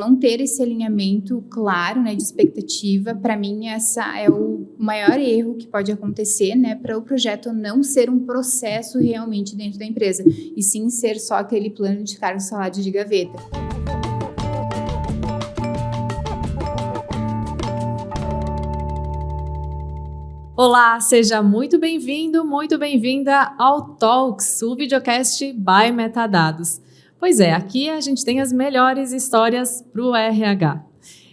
Não ter esse alinhamento claro, né, de expectativa, para mim, essa é o maior erro que pode acontecer, né, para o projeto não ser um processo realmente dentro da empresa, e sim ser só aquele plano de cargos e salários de gaveta. Olá, seja muito bem-vindo, muito bem-vinda ao Talks, o videocast by Metadados. Pois é, aqui a gente tem as melhores histórias para o RH.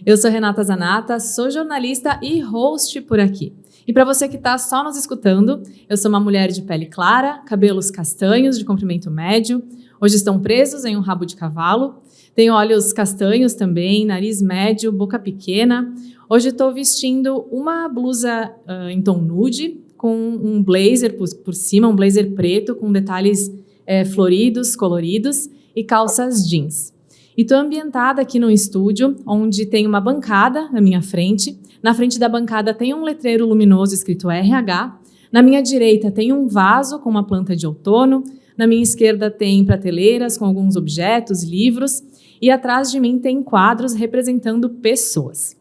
Eu sou Renata Zanata, sou jornalista e host por aqui. E para você que está só nos escutando, eu sou uma mulher de pele clara, cabelos castanhos de comprimento médio, hoje estão presos em um rabo de cavalo, tenho olhos castanhos também, nariz médio, boca pequena. Hoje estou vestindo uma blusa em tom nude, com um blazer por cima, um blazer preto com detalhes floridos, coloridos e calças jeans. E estou ambientada aqui no estúdio, onde tem uma bancada na minha frente. Na frente da bancada tem um letreiro luminoso escrito RH. Na minha direita tem um vaso com uma planta de outono. Na minha esquerda tem prateleiras com alguns objetos, livros. E atrás de mim tem quadros representando pessoas.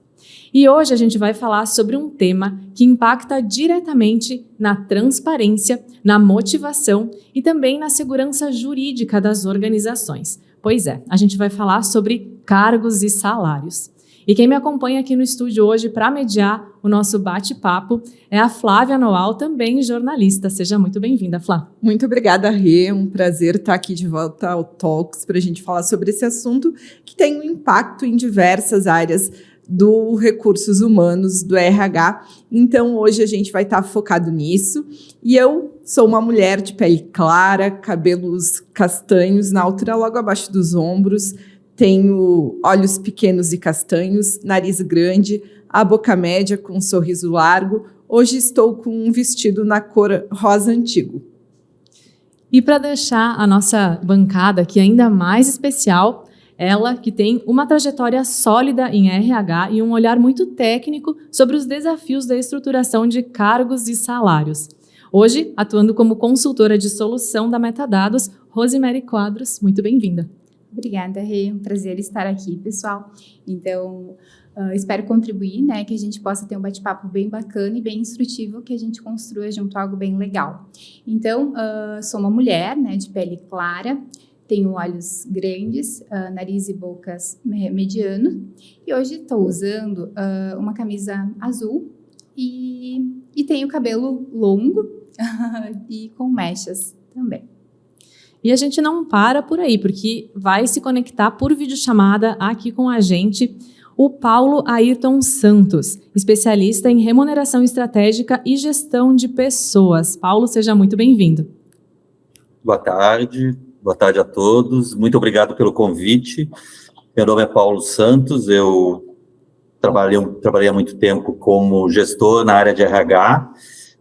E hoje a gente vai falar sobre um tema que impacta diretamente na transparência, na motivação e também na segurança jurídica das organizações. Pois é, a gente vai falar sobre cargos e salários. E quem me acompanha aqui no estúdio hoje para mediar o nosso bate-papo é a Flávia Noal, também jornalista. Seja muito bem-vinda, Flá. Muito obrigada, Rê. Um prazer estar aqui de volta ao Talks para a gente falar sobre esse assunto que tem um impacto em diversas áreas do recursos humanos, do RH. Então, hoje a gente vai estar focado nisso. E eu sou uma mulher de pele clara, cabelos castanhos na altura logo abaixo dos ombros, tenho olhos pequenos e castanhos, nariz grande, a boca média com um sorriso largo. Hoje estou com um vestido na cor rosa antigo. E para deixar a nossa bancada aqui ainda mais especial, ela que tem uma trajetória sólida em RH e um olhar muito técnico sobre os desafios da estruturação de cargos e salários. Hoje, atuando como consultora de solução da Metadados, Rosemary Quadros, muito bem-vinda. Obrigada, Rê. Um prazer estar aqui, pessoal. Então, espero contribuir, né, que a gente possa ter um bate-papo bem bacana e bem instrutivo, que a gente construa junto algo bem legal. Então, sou uma mulher, né, de pele clara, tenho olhos grandes, nariz e bocas mediano, e hoje estou usando uma camisa azul e tenho cabelo longo e com mechas também. E a gente não para por aí, porque vai se conectar por videochamada aqui com a gente o Paulo Ayrton Santos, especialista em remuneração estratégica e gestão de pessoas. Paulo, seja muito bem-vindo. Boa tarde a todos. Muito obrigado pelo convite. Meu nome é Paulo Santos, eu trabalhei há muito tempo como gestor na área de RH,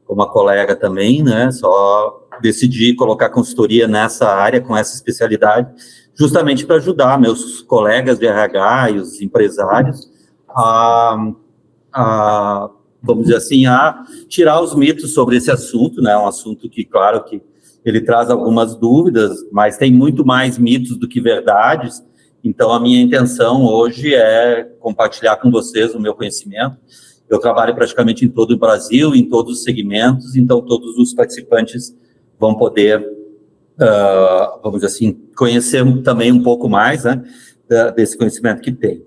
como uma colega também, né? Só decidi colocar consultoria nessa área, com essa especialidade, justamente para ajudar meus colegas de RH e os empresários vamos dizer assim, a tirar os mitos sobre esse assunto, né? Um assunto que, claro, que ele traz algumas dúvidas, mas tem muito mais mitos do que verdades. Então, a minha intenção hoje é compartilhar com vocês o meu conhecimento. Eu trabalho praticamente em todo o Brasil, em todos os segmentos, então todos os participantes vão poder, vamos dizer assim, conhecer também um pouco mais, né, desse conhecimento que tem.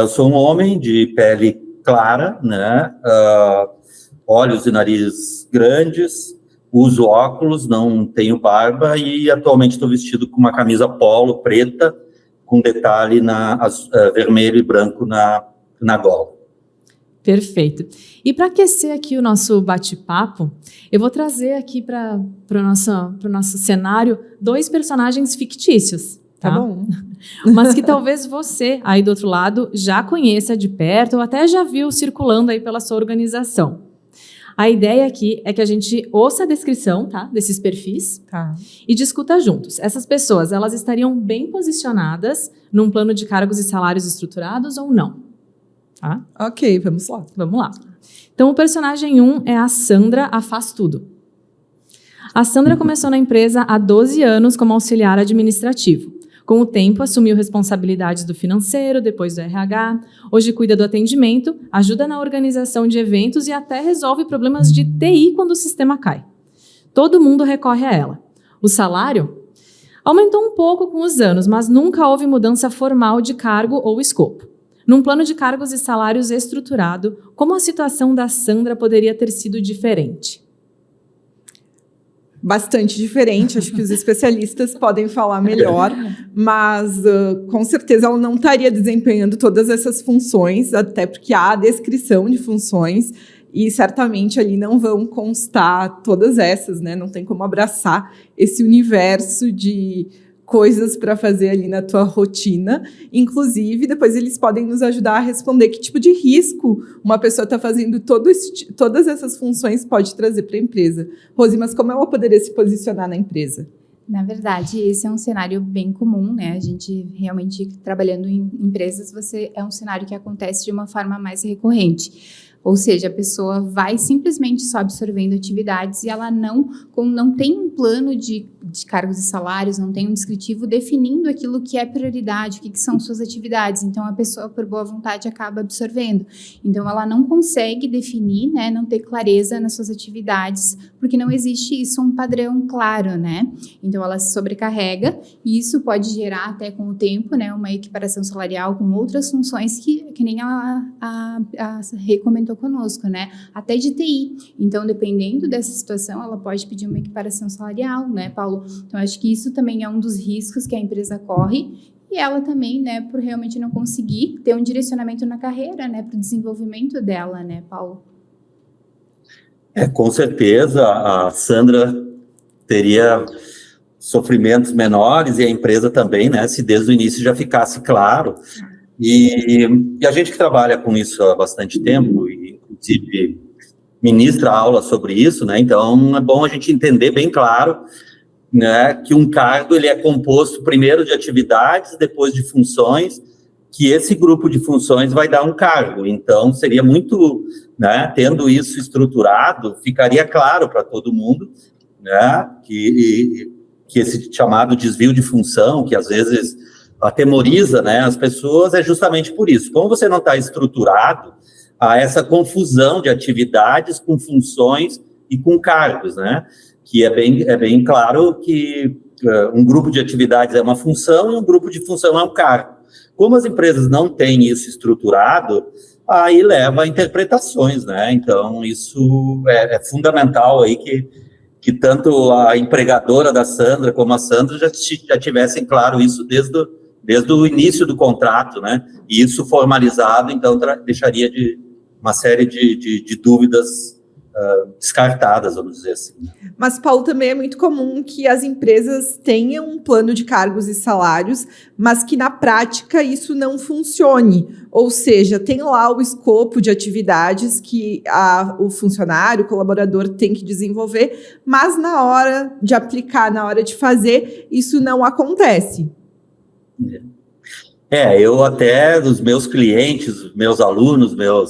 Sou um homem de pele clara, né, olhos e nariz grandes, uso óculos, não tenho barba e atualmente estou vestido com uma camisa polo preta, com detalhe vermelho e branco na gola. Perfeito. E para aquecer aqui o nosso bate-papo, eu vou trazer aqui para o nosso cenário 2 personagens fictícios. Tá bom. Mas que talvez você, aí do outro lado, já conheça de perto ou até já viu circulando aí pela sua organização. A ideia aqui é que a gente ouça a descrição, tá, desses perfis, e discuta juntos. Essas pessoas, elas estariam bem posicionadas num plano de cargos e salários estruturados ou não? Tá? Ok, vamos lá. Vamos lá. Então, o personagem 1 é a Sandra, a faz tudo. A Sandra começou na empresa há 12 anos como auxiliar administrativo. Com o tempo, assumiu responsabilidades do financeiro, depois do RH. Hoje cuida do atendimento, ajuda na organização de eventos e até resolve problemas de TI quando o sistema cai. Todo mundo recorre a ela. O salário aumentou um pouco com os anos, mas nunca houve mudança formal de cargo ou escopo. Num plano de cargos e salários estruturado, como a situação da Sandra poderia ter sido diferente? Bastante diferente, acho que os especialistas podem falar melhor, mas com certeza ela não estaria desempenhando todas essas funções, até porque há a descrição de funções e certamente ali não vão constar todas essas, né? Não tem como abraçar esse universo de coisas para fazer ali na tua rotina. Inclusive, depois eles podem nos ajudar a responder que tipo de risco uma pessoa está fazendo todas essas funções pode trazer para a empresa. Rose, mas como ela poderia se posicionar na empresa? Na verdade, esse é um cenário bem comum, né? A gente realmente, trabalhando em empresas, é um cenário que acontece de uma forma mais recorrente. Ou seja, a pessoa vai simplesmente só absorvendo atividades e ela não tem um plano de cargos e salários, não tem um descritivo definindo aquilo que é prioridade, o que são suas atividades. Então, a pessoa, por boa vontade, acaba absorvendo. Então, ela não consegue definir, né, não ter clareza nas suas atividades, porque não existe isso, um padrão claro, né? Então, ela se sobrecarrega e isso pode gerar, até com o tempo, né, uma equiparação salarial com outras funções que nem a recomendou conosco, né? Até de TI. Então, dependendo dessa situação, ela pode pedir uma equiparação salarial, né, Paulo? Então, acho que isso também é um dos riscos que a empresa corre e ela também, né, por realmente não conseguir ter um direcionamento na carreira, né, para o desenvolvimento dela, né, Paulo? Com certeza, a Sandra teria sofrimentos menores e a empresa também, né, se desde o início já ficasse claro. E a gente que trabalha com isso há bastante tempo, e inclusive ministra aula sobre isso, né? Então é bom a gente entender bem claro, né, que um cargo ele é composto primeiro de atividades, depois de funções, que esse grupo de funções vai dar um cargo. Então seria muito, né, tendo isso estruturado, ficaria claro para todo mundo, né, que esse chamado desvio de função, que às vezes atemoriza, né, as pessoas, é justamente por isso. Como você não está estruturado, há essa confusão de atividades com funções e com cargos, né? Que é bem claro que um grupo de atividades é uma função e um grupo de função é um cargo. Como as empresas não têm isso estruturado, aí leva a interpretações, né? Então, isso é fundamental aí que tanto a empregadora da Sandra como a Sandra já tivessem claro isso desde o início do contrato, né? E isso formalizado, então, deixaria uma série de dúvidas descartadas, vamos dizer assim. Mas, Paulo, também é muito comum que as empresas tenham um plano de cargos e salários, mas que na prática isso não funcione. Ou seja, tem lá o escopo de atividades que o funcionário, o colaborador tem que desenvolver, mas na hora de aplicar, na hora de fazer, isso não acontece. Eu até, dos meus clientes, meus alunos, meu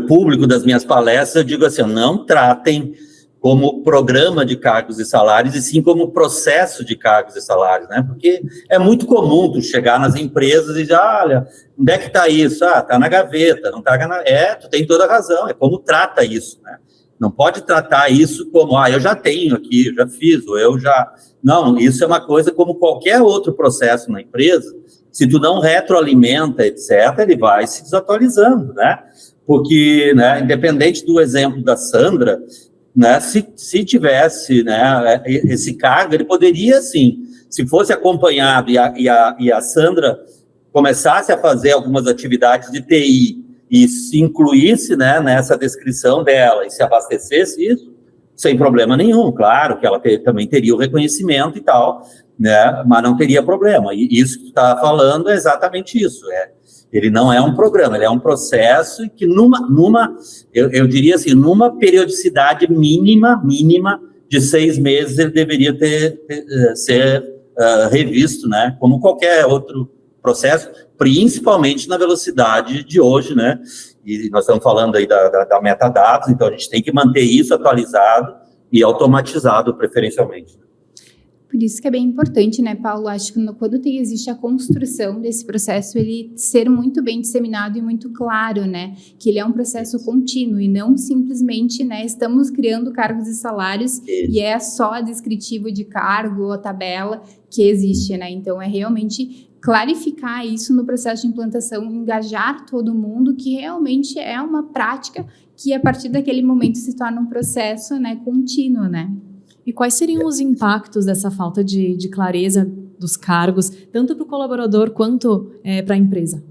público das minhas palestras, eu digo assim, não tratem como programa de cargos e salários, e sim como processo de cargos e salários, né? Porque é muito comum tu chegar nas empresas e dizer, olha, onde é que está isso? Está na gaveta, não está na... tu tem toda a razão, é como trata isso, né? Não pode tratar isso como, eu já tenho aqui, eu já fiz, ou eu já... Não, isso é uma coisa como qualquer outro processo na empresa. Se tu não retroalimenta, etc., ele vai se desatualizando, né? Porque, né, independente do exemplo da Sandra, né, se tivesse, né, esse cargo, ele poderia, sim, se fosse acompanhado e a Sandra começasse a fazer algumas atividades de TI e se incluísse, né, nessa descrição dela e se abastecesse isso, sem problema nenhum, claro que ela também teria o reconhecimento e tal, né, mas não teria problema. E isso que tu está falando é exatamente isso. Ele não é um programa, ele é um processo que eu diria assim, numa periodicidade mínima de 6 meses, ele deveria ser revisto, né, como qualquer outro processo, principalmente na velocidade de hoje, né? E nós estamos falando aí da metadados, então a gente tem que manter isso atualizado e automatizado, preferencialmente. Por isso que é bem importante, né, Paulo? Acho que quando existe a construção desse processo, ele ser muito bem disseminado e muito claro, né? Que ele é um processo contínuo e não simplesmente, né, estamos criando cargos e salários e é só descritivo de cargo ou tabela que existe, né? Então, é realmente clarificar isso no processo de implantação, engajar todo mundo, que realmente é uma prática que, a partir daquele momento, se torna um processo, né, contínuo, né? E quais seriam os impactos dessa falta de clareza dos cargos, tanto para o colaborador quanto para a empresa?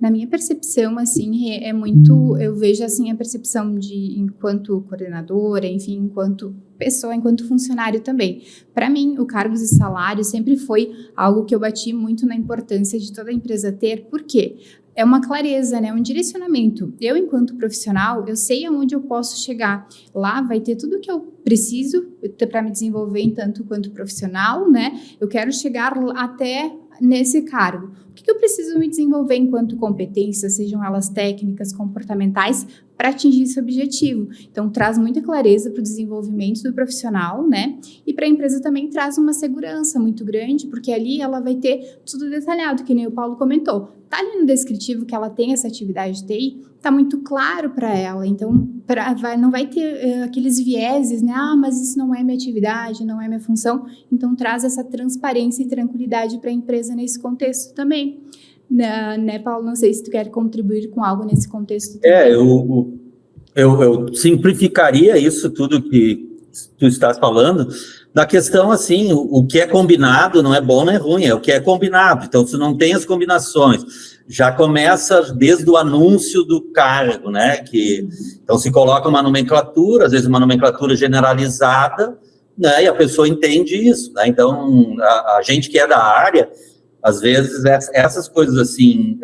Na minha percepção, assim, é muito... Eu vejo, assim, a percepção de, enquanto coordenadora, enfim, enquanto pessoa, enquanto funcionário também. Para mim, o cargos e salário sempre foi algo que eu bati muito na importância de toda empresa ter. Por quê? É uma clareza, né? Um direcionamento. Eu, enquanto profissional, eu sei aonde eu posso chegar. Lá vai ter tudo o que eu preciso para me desenvolver, tanto quanto profissional, né? Eu quero chegar até nesse cargo. O que eu preciso me desenvolver enquanto competências, sejam elas técnicas, comportamentais, para atingir esse objetivo? Então, traz muita clareza para o desenvolvimento do profissional, né? E para a empresa também traz uma segurança muito grande, porque ali ela vai ter tudo detalhado, que nem o Paulo comentou. Tá ali no descritivo que ela tem essa atividade de TI, tá muito claro para ela. Então, não vai ter aqueles vieses, né? Ah, mas isso não é minha atividade, não é minha função. Então, traz essa transparência e tranquilidade para a empresa nesse contexto também. Né, Paulo? Não sei se tu quer contribuir com algo nesse contexto também. Eu simplificaria isso tudo que tu estás falando, da questão, assim, o que é combinado não é bom nem ruim, é o que é combinado. Então, se não tem as combinações, já começa desde o anúncio do cargo, né? Então, se coloca uma nomenclatura, às vezes uma nomenclatura generalizada, né? E a pessoa entende isso, né? Então, a gente que é da área, às vezes, essas coisas, assim,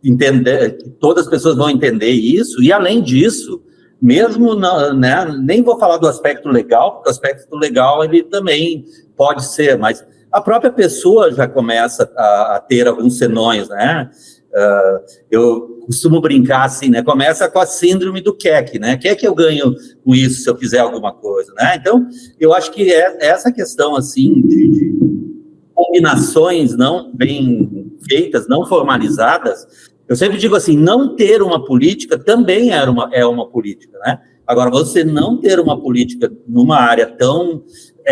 entender, todas as pessoas vão entender isso, e além disso, mesmo, né, nem vou falar do aspecto legal, porque o aspecto legal ele também pode ser, mas a própria pessoa já começa a ter alguns senões, né? Eu costumo brincar assim, né? Começa com a síndrome do QEC, né? O que é que eu ganho com isso se eu fizer alguma coisa, né? Então, eu acho que essa questão, assim, de combinações não bem feitas, não formalizadas. Eu sempre digo assim, não ter uma política também é uma política, né? Agora, você não ter uma política numa área tão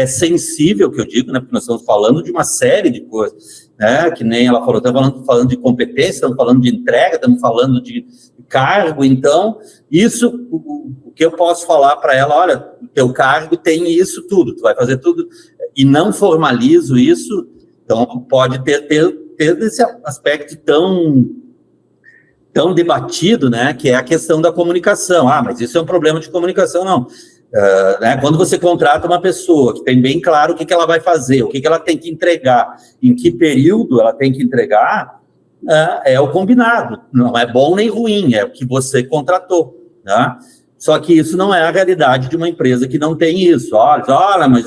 sensível, que eu digo, né? Porque nós estamos falando de uma série de coisas, né? Que nem ela falou, estamos falando de competência, estamos falando de entrega, estamos falando de cargo. Então, isso, o que eu posso falar para ela, olha, o teu cargo tem isso tudo, tu vai fazer tudo, e não formalizo isso, então pode ter esse aspecto tão debatido, né, que é a questão da comunicação. Ah, mas isso é um problema de comunicação, não. Né, quando você contrata uma pessoa que tem bem claro o que ela vai fazer, o que ela tem que entregar, em que período ela tem que entregar, é o combinado. Não é bom nem ruim, é o que você contratou, né? Só que isso não é a realidade de uma empresa que não tem isso. Olha, mas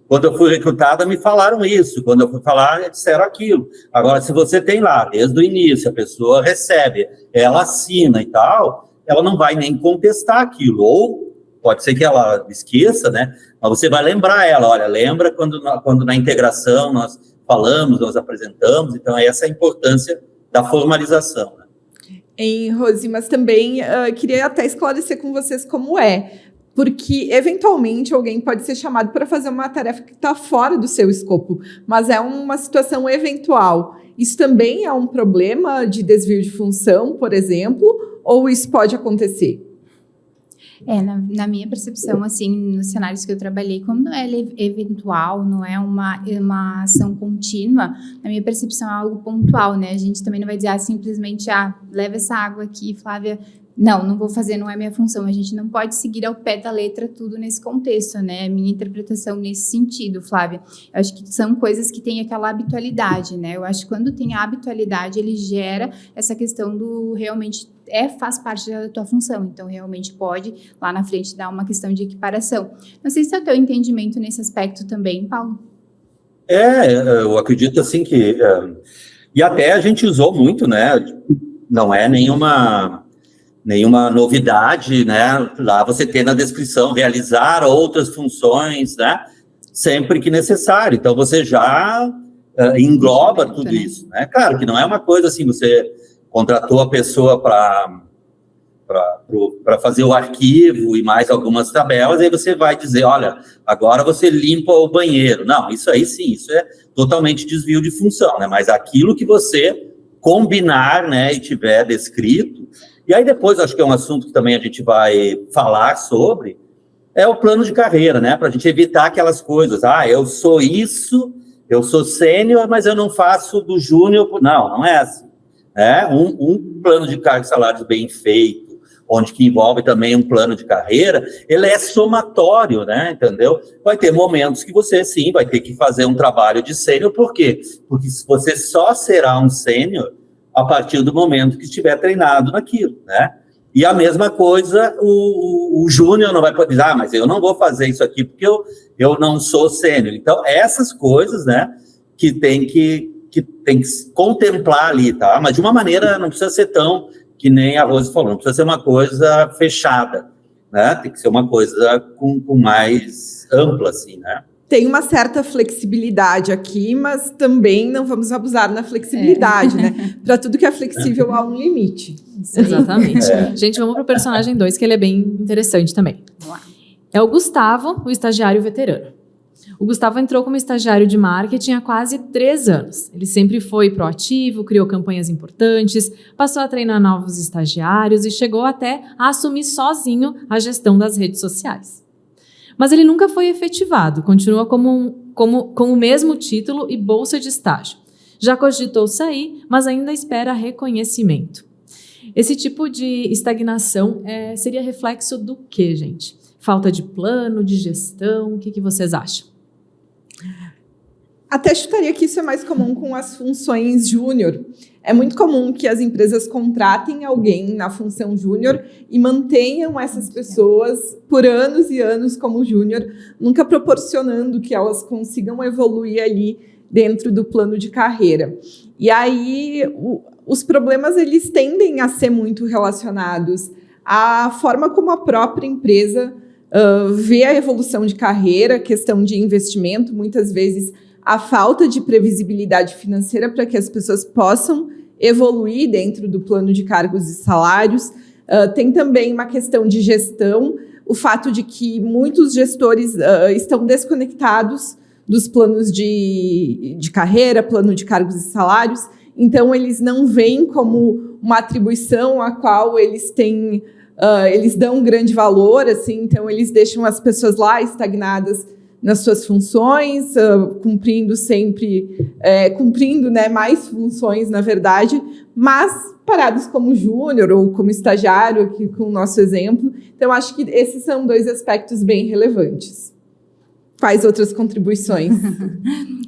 quando eu fui recrutada, me falaram isso. Quando eu fui falar, disseram aquilo. Agora, se você tem lá, desde o início, a pessoa recebe, ela assina e tal, ela não vai nem contestar aquilo. Ou pode ser que ela esqueça, né? Mas você vai lembrar ela. Olha, lembra quando na integração nós falamos, nós apresentamos. Então, essa é a importância da formalização, né? Rosi, mas também queria até esclarecer com vocês como porque eventualmente alguém pode ser chamado para fazer uma tarefa que está fora do seu escopo, mas é uma situação eventual. Isso também é um problema de desvio de função, por exemplo, ou isso pode acontecer? Na minha percepção, assim, nos cenários que eu trabalhei, como não é eventual, não é uma ação contínua, na minha percepção é algo pontual, né? A gente também não vai dizer simplesmente, leva essa água aqui, Flávia. Não vou fazer, não é minha função. A gente não pode seguir ao pé da letra tudo nesse contexto, né? Minha interpretação nesse sentido, Flávia. Eu acho que são coisas que têm aquela habitualidade, né? Eu acho que quando tem a habitualidade, ele gera essa questão do realmente faz parte da tua função. Então, realmente pode, lá na frente, dar uma questão de equiparação. Não sei se é o teu entendimento nesse aspecto também, Paulo. Eu acredito, assim, que... e até a gente usou muito, né? Não é nenhuma novidade, né? Lá você tem na descrição realizar outras funções, né? sempre que necessário. Então, você já engloba tudo isso, né? Claro que não é uma coisa assim, você contratou a pessoa para fazer o arquivo e mais algumas tabelas, aí você vai dizer, olha, agora você limpa o banheiro. Não, isso aí sim, isso é totalmente desvio de função, né? Mas aquilo que você combinar, né, e tiver descrito, e aí depois acho que é um assunto que também a gente vai falar sobre, é o plano de carreira, né, para a gente evitar aquelas coisas, eu sou isso, eu sou sênior, mas eu não faço do júnior, não é assim. Um plano de cargos e salários bem feito, onde que envolve também um plano de carreira, ele é somatório, né, entendeu? Vai ter momentos que você, sim, vai ter que fazer um trabalho de sênior, por quê? Porque você só será um sênior a partir do momento que estiver treinado naquilo, né? E a mesma coisa, o júnior não vai poder dizer, mas eu não vou fazer isso aqui porque eu não sou sênior. Então, essas coisas, né, que tem que contemplar ali, tá? Mas de uma maneira, não precisa ser tão, que nem a Rose falou, não precisa ser uma coisa fechada, né? Tem que ser uma coisa com mais ampla, assim, né? Tem uma certa flexibilidade aqui, mas também não vamos abusar na flexibilidade, né? Para tudo que é flexível há um limite. Exatamente. Gente, vamos para o personagem 2, que ele é bem interessante também. É o Gustavo, o estagiário veterano. O Gustavo entrou como estagiário de marketing há quase 3 anos. Ele sempre foi proativo, criou campanhas importantes, passou a treinar novos estagiários e chegou até a assumir sozinho a gestão das redes sociais. Mas ele nunca foi efetivado, continua com o mesmo título e bolsa de estágio. Já cogitou sair, mas ainda espera reconhecimento. Esse tipo de estagnação seria reflexo do quê, gente? Falta de plano, de gestão, o que vocês acham? Até chutaria que isso é mais comum com as funções júnior. É muito comum que as empresas contratem alguém na função júnior e mantenham essas pessoas por anos e anos como júnior, nunca proporcionando que elas consigam evoluir ali dentro do plano de carreira. E aí, os problemas, eles tendem a ser muito relacionados à forma como a própria empresa vê a evolução de carreira, questão de investimento, muitas vezes a falta de previsibilidade financeira para que as pessoas possam evoluir dentro do plano de cargos e salários. Tem também uma questão de gestão, o fato de que muitos gestores estão desconectados dos planos de carreira, plano de cargos e salários, então eles não veem como uma atribuição a qual eles têm, eles dão um grande valor, assim, então eles deixam as pessoas lá estagnadas nas suas funções, cumprindo sempre, né, mais funções, na verdade, mas parados como júnior ou como estagiário, aqui com o nosso exemplo. Então, acho que esses são 2 aspectos bem relevantes. Quais outras contribuições?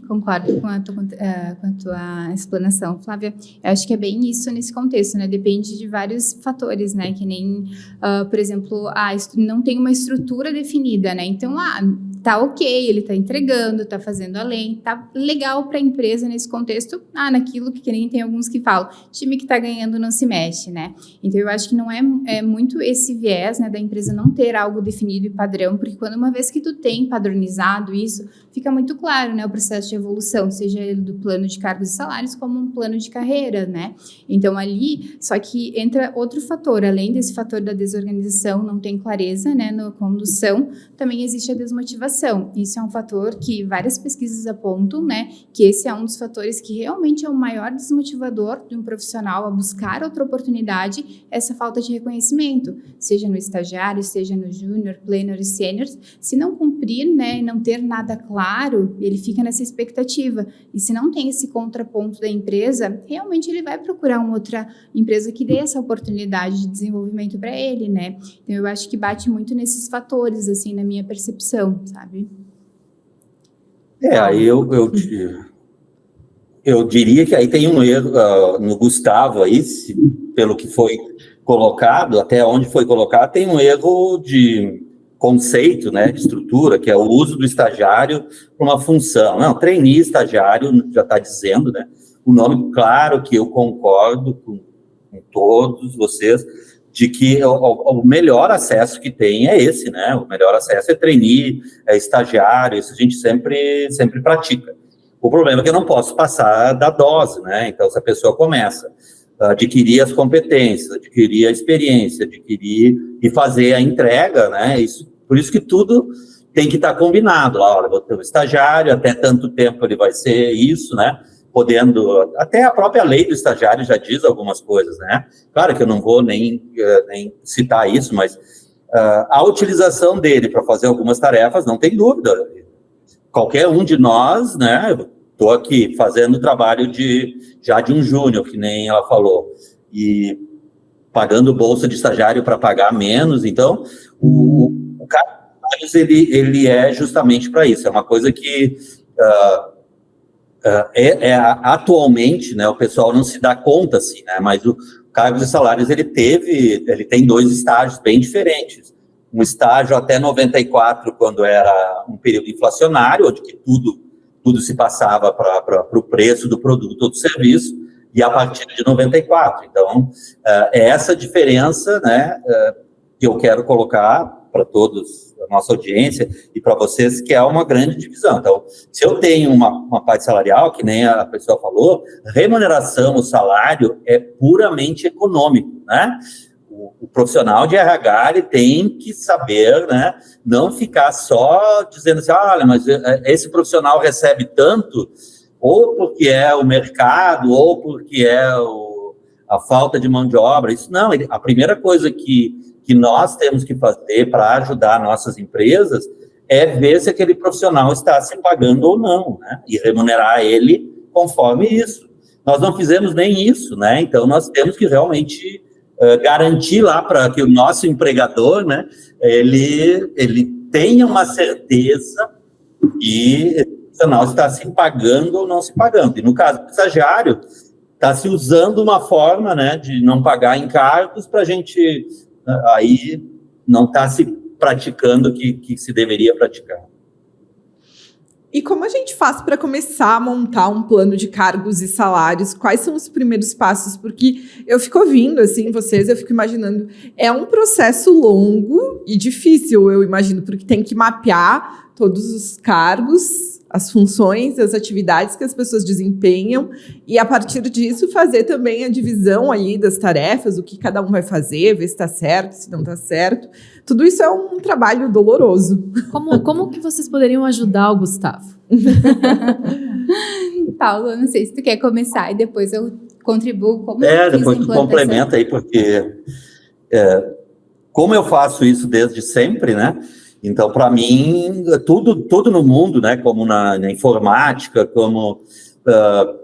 Concordo com a tua explanação, Flávia. Eu acho que é bem isso nesse contexto, né? Depende de vários fatores, né? Que nem, por exemplo, não tem uma estrutura definida, né? Então, tá ok, ele tá entregando, tá fazendo além, tá legal para a empresa nesse contexto, naquilo que nem tem alguns que falam, time que tá ganhando não se mexe, né? Então, eu acho que não é muito esse viés, né, da empresa não ter algo definido e padrão, porque quando uma vez que tu tem padronizado isso, fica muito claro, né, o processo de evolução, seja ele do plano de cargos e salários como um plano de carreira, né? Então, ali, só que entra outro fator, além desse fator da desorganização, não tem clareza, né, na condução, também existe a desmotivação. Isso é um fator que várias pesquisas apontam, né, que esse é um dos fatores que realmente é o maior desmotivador de um profissional a buscar outra oportunidade, essa falta de reconhecimento, seja no estagiário, seja no júnior, pleno e sênior. Se não cumprir, né, e não ter nada claro, ele fica nessa expectativa. E se não tem esse contraponto da empresa, realmente ele vai procurar uma outra empresa que dê essa oportunidade de desenvolvimento para ele, né? Então, eu acho que bate muito nesses fatores, assim, na minha percepção, sabe? Aí eu diria que aí tem um erro no Gustavo aí, pelo que foi colocado, até onde foi colocado, tem um erro de conceito, né, de estrutura, que é o uso do estagiário para uma função. Não, trainee, estagiário, já está dizendo, né? O nome, claro que eu concordo com todos vocês, de que o melhor acesso que tem é esse, né? O melhor acesso é trainee, é estagiário, isso a gente sempre pratica. O problema é que eu não posso passar da dose, né? Então, se a pessoa começa a adquirir as competências, adquirir a experiência, adquirir e fazer a entrega, né? Por isso que tudo tem que estar combinado. Olha, vou ter um estagiário, até tanto tempo ele vai ser isso, né? Podendo, até a própria lei do estagiário já diz algumas coisas, né? Claro que eu não vou nem citar isso, mas a utilização dele para fazer algumas tarefas, não tem dúvida. Qualquer um de nós, né? Estou aqui fazendo trabalho já de um júnior, que nem ela falou, e pagando bolsa de estagiário para pagar menos. Então, o Carlos, ele é justamente para isso. É uma coisa que... atualmente, né, o pessoal não se dá conta, assim, né, mas o Cargos e Salários, ele tem 2 estágios bem diferentes. Um estágio até 94, quando era um período inflacionário, onde que tudo se passava para o preço do produto ou do serviço, e a partir de 94. Então, é essa diferença, né, que eu quero colocar para todos, a nossa audiência, e para vocês, que é uma grande divisão. Então, se eu tenho uma parte salarial, que nem a pessoa falou, remuneração, o salário é puramente econômico, né? O profissional de RH, ele tem que saber, né, não ficar só dizendo assim, olha, mas esse profissional recebe tanto, ou porque é o mercado, ou porque é a falta de mão de obra. Isso não, a primeira coisa que nós temos que fazer para ajudar nossas empresas é ver se aquele profissional está se pagando ou não, né? E remunerar ele conforme isso. Nós não fizemos nem isso, né? Então, nós temos que realmente garantir lá para que o nosso empregador, né, ele tenha uma certeza que o profissional está se pagando ou não se pagando. E no caso do estagiário, está se usando uma forma, né, de não pagar encargos para a gente... aí não está se praticando o que se deveria praticar. E como a gente faz para começar a montar um plano de cargos e salários? Quais são os primeiros passos? Porque eu fico ouvindo, assim, vocês, eu fico imaginando, é um processo longo e difícil, eu imagino, porque tem que mapear todos os cargos, as funções, as atividades que as pessoas desempenham e, a partir disso, fazer também a divisão aí das tarefas, o que cada um vai fazer, ver se está certo, se não está certo. Tudo isso é um trabalho doloroso. Como que vocês poderiam ajudar o Gustavo? Paulo, eu não sei se tu quer começar e depois eu contribuo. Como depois tu complementa aí, porque como eu faço isso desde sempre, né? Então, para mim, tudo no mundo, né, como na informática, como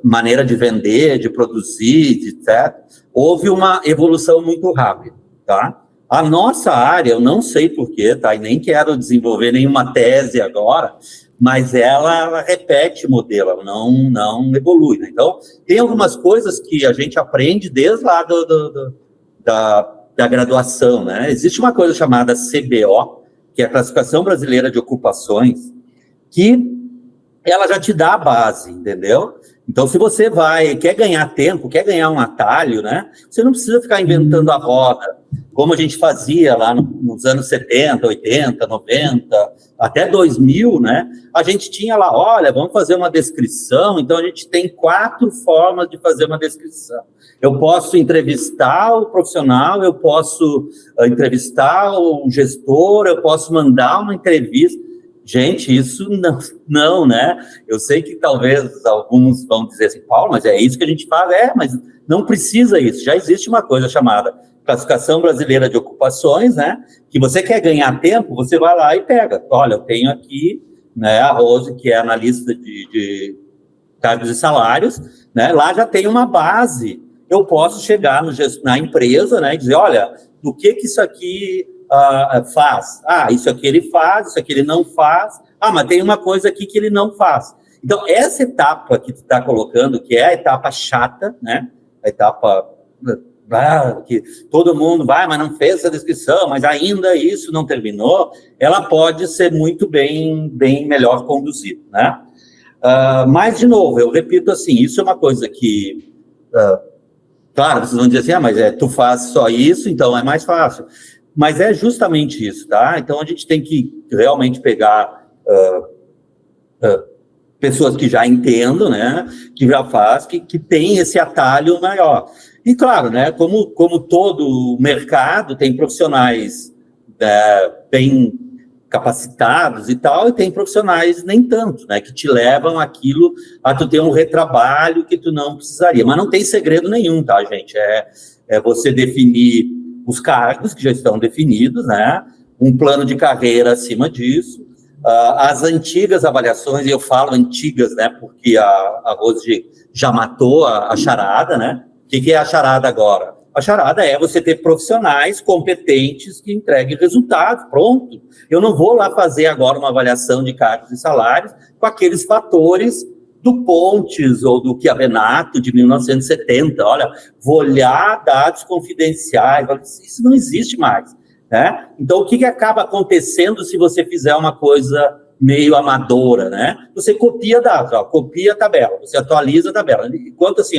maneira de vender, de produzir, etc., houve uma evolução muito rápida, tá? A nossa área, eu não sei porquê, tá? E nem quero desenvolver nenhuma tese agora, mas ela repete modelo, ela não evolui, né? Então, tem algumas coisas que a gente aprende desde lá da graduação, né? Existe uma coisa chamada CBO, que é a Classificação Brasileira de Ocupações, que ela já te dá a base, entendeu? Então, se você quer ganhar tempo, quer ganhar um atalho, né? Você não precisa ficar inventando a roda, como a gente fazia lá nos anos 70, 80, 90, até 2000, né? A gente tinha lá, olha, vamos fazer uma descrição, então a gente tem 4 formas de fazer uma descrição. Eu posso entrevistar o profissional, eu posso entrevistar o gestor, eu posso mandar uma entrevista. Gente, isso não, né? Eu sei que talvez alguns vão dizer assim, Paulo, mas é isso que a gente faz. Mas não precisa isso. Já existe uma coisa chamada Classificação Brasileira de Ocupações, né? Que você quer ganhar tempo, você vai lá e pega. Olha, eu tenho aqui, né, a Rose, que é analista de cargos e salários, né? Lá já tem uma base. Eu posso chegar na empresa, né, e dizer, olha, do que isso aqui faz? Isso aqui ele faz, isso aqui ele não faz. Mas tem uma coisa aqui que ele não faz. Então, essa etapa que tu está colocando, que é a etapa chata, né, a etapa que todo mundo vai, mas não fez essa descrição, mas ainda isso não terminou, ela pode ser muito bem melhor conduzida, né? Mas, de novo, eu repito assim, isso é uma coisa que Claro, vocês vão dizer assim, mas tu faz só isso, então é mais fácil. Mas é justamente isso, tá? Então a gente tem que realmente pegar pessoas que já entendam, né? Que já faz, que tem esse atalho maior. E claro, né? Como todo mercado tem profissionais bem capacitados e tal, e tem profissionais nem tanto, né? Que te levam aquilo a tu ter um retrabalho que tu não precisaria. Mas não tem segredo nenhum, tá, gente? É você definir os cargos que já estão definidos, né? Um plano de carreira acima disso. As antigas avaliações, e eu falo antigas, né? Porque a Rose já matou a charada, né? O que é a charada agora? A charada é você ter profissionais competentes que entreguem resultados, pronto. Eu não vou lá fazer agora uma avaliação de cargos e salários com aqueles fatores do Pontes ou do Chiavenato de 1970. Olha, vou olhar dados confidenciais, isso não existe mais, né? Então, o que acaba acontecendo se você fizer uma coisa meio amadora, né? Você copia dados, copia a tabela, você atualiza a tabela. Enquanto assim,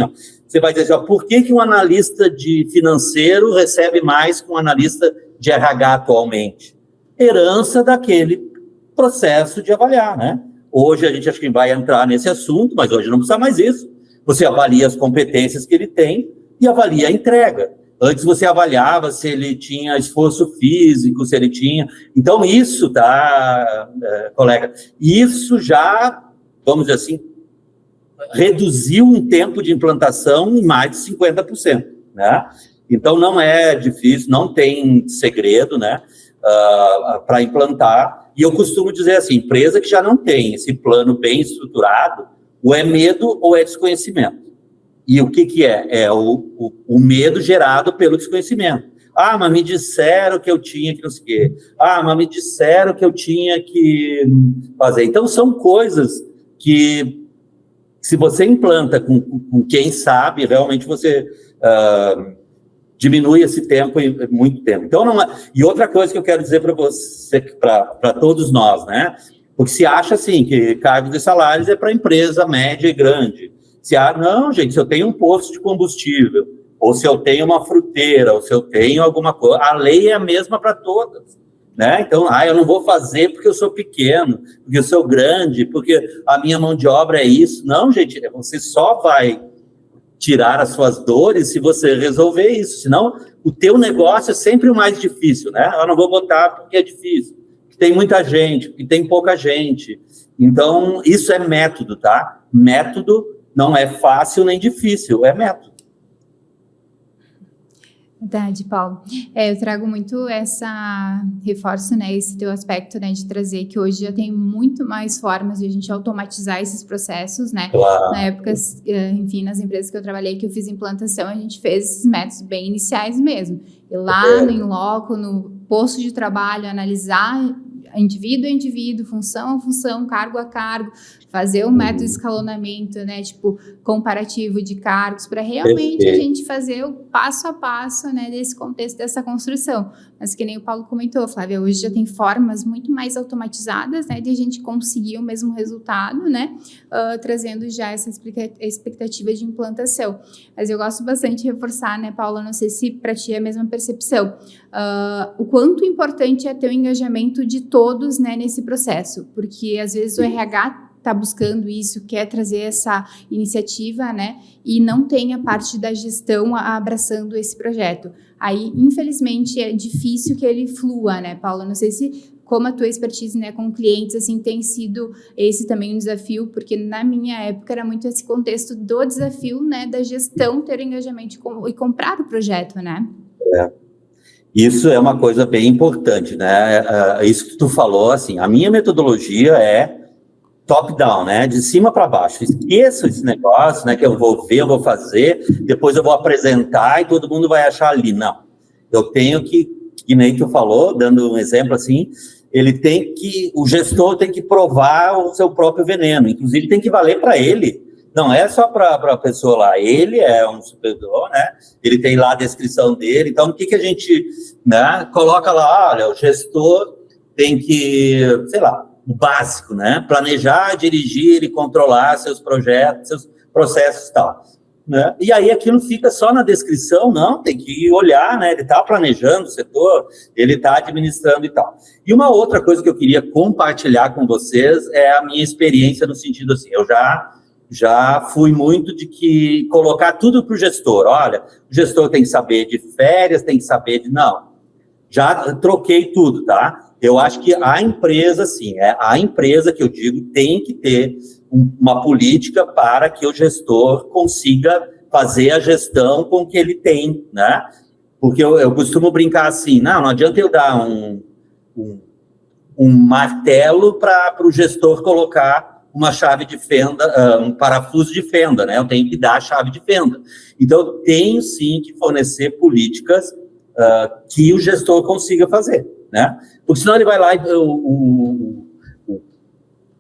você vai dizer assim, por que um analista de financeiro recebe mais que um analista de RH atualmente? Herança daquele processo de avaliar, né? Hoje a gente acho que vai entrar nesse assunto, mas hoje não precisa mais isso. Você avalia as competências que ele tem e avalia a entrega. Antes você avaliava se ele tinha esforço físico, se ele tinha... Então isso, tá, colega? Isso já, vamos dizer assim, reduziu um tempo de implantação em mais de 50%, né? Então não é difícil, não tem segredo, né, para implantar. E eu costumo dizer assim, empresa que já não tem esse plano bem estruturado, ou é medo ou é desconhecimento. E o que é? É o medo gerado pelo desconhecimento. Mas me disseram que eu tinha que não sei o quê. Mas me disseram que eu tinha que fazer. Então, são coisas que, se você implanta com quem sabe, realmente você diminui esse tempo em muito tempo. Então, não é... E outra coisa que eu quero dizer para você, para todos nós, né? Porque se acha assim, que cargos e salários é para empresa média e grande. Não, gente, se eu tenho um posto de combustível, ou se eu tenho uma fruteira, ou se eu tenho alguma coisa, a lei é a mesma para todas, né? Então, eu não vou fazer porque eu sou pequeno, porque eu sou grande, porque a minha mão de obra é isso. Não, gente, você só vai tirar as suas dores se você resolver isso, senão o teu negócio é sempre o mais difícil, né? Eu não vou botar porque é difícil, porque tem muita gente, porque tem pouca gente. Então, isso é método, tá? Método não é fácil nem difícil, é método. Verdade, Paulo. Eu trago muito reforço, né, esse teu aspecto, né, de trazer que hoje já tem muito mais formas de a gente automatizar esses processos, né? Claro. Na época, enfim, nas empresas que eu trabalhei, que eu fiz implantação, a gente fez esses métodos bem iniciais mesmo. Ir lá no in-loco, no posto de trabalho, analisar indivíduo a indivíduo, função a função, cargo a cargo, fazer o método de escalonamento, né, tipo, comparativo de cargos, para realmente a gente fazer o passo a passo, né, desse contexto, dessa construção. Mas que nem o Paulo comentou, Flávia, hoje já tem formas muito mais automatizadas, né, de a gente conseguir o mesmo resultado, né, trazendo já essa expectativa de implantação. Mas eu gosto bastante de reforçar, né, Paula, não sei se para ti é a mesma percepção, o quanto importante é ter o engajamento de todos, né, nesse processo, porque às vezes o RH está buscando isso, quer trazer essa iniciativa, né, e não tem a parte da gestão abraçando esse projeto. Aí, infelizmente, é difícil que ele flua, né, Paula? Não sei se, como a tua expertise, né, com clientes, assim, tem sido esse também um desafio, porque na minha época era muito esse contexto do desafio, né, da gestão ter engajamento e comprar o projeto, né? Isso é uma coisa bem importante, né? Isso que tu falou, assim, a minha metodologia é top-down, né? De cima para baixo. Esqueça esse negócio, né? Que eu vou ver, eu vou fazer, depois eu vou apresentar e todo mundo vai achar ali. Não. Eu tenho que nem tu falou, dando um exemplo assim, o gestor tem que provar o seu próprio veneno. Inclusive, tem que valer para ele. Não é só para a pessoa lá. Ele é um supervisor, né? Ele tem lá a descrição dele. Então, o que a gente, né, coloca lá? Olha, o gestor tem que, sei lá, o básico, né? Planejar, dirigir e controlar seus projetos, seus processos e tal. né? E aí aquilo fica só na descrição, não, tem que olhar, né? Ele está planejando o setor, ele está administrando e tal. E uma outra coisa que eu queria compartilhar com vocês é a minha experiência no sentido assim, eu já fui muito de que colocar tudo para o gestor. Olha, o gestor tem que saber de férias, tem que saber de... Não, já troquei tudo, tá? Eu acho que a empresa, sim, é a empresa que eu digo tem que ter uma política para que o gestor consiga fazer a gestão com o que ele tem, né? Porque eu costumo brincar assim, não adianta eu dar um martelo para o gestor colocar uma chave de fenda, um parafuso de fenda, né? Eu tenho que dar a chave de fenda. Então, eu tenho sim que fornecer políticas que o gestor consiga fazer, né? Porque senão ele vai lá e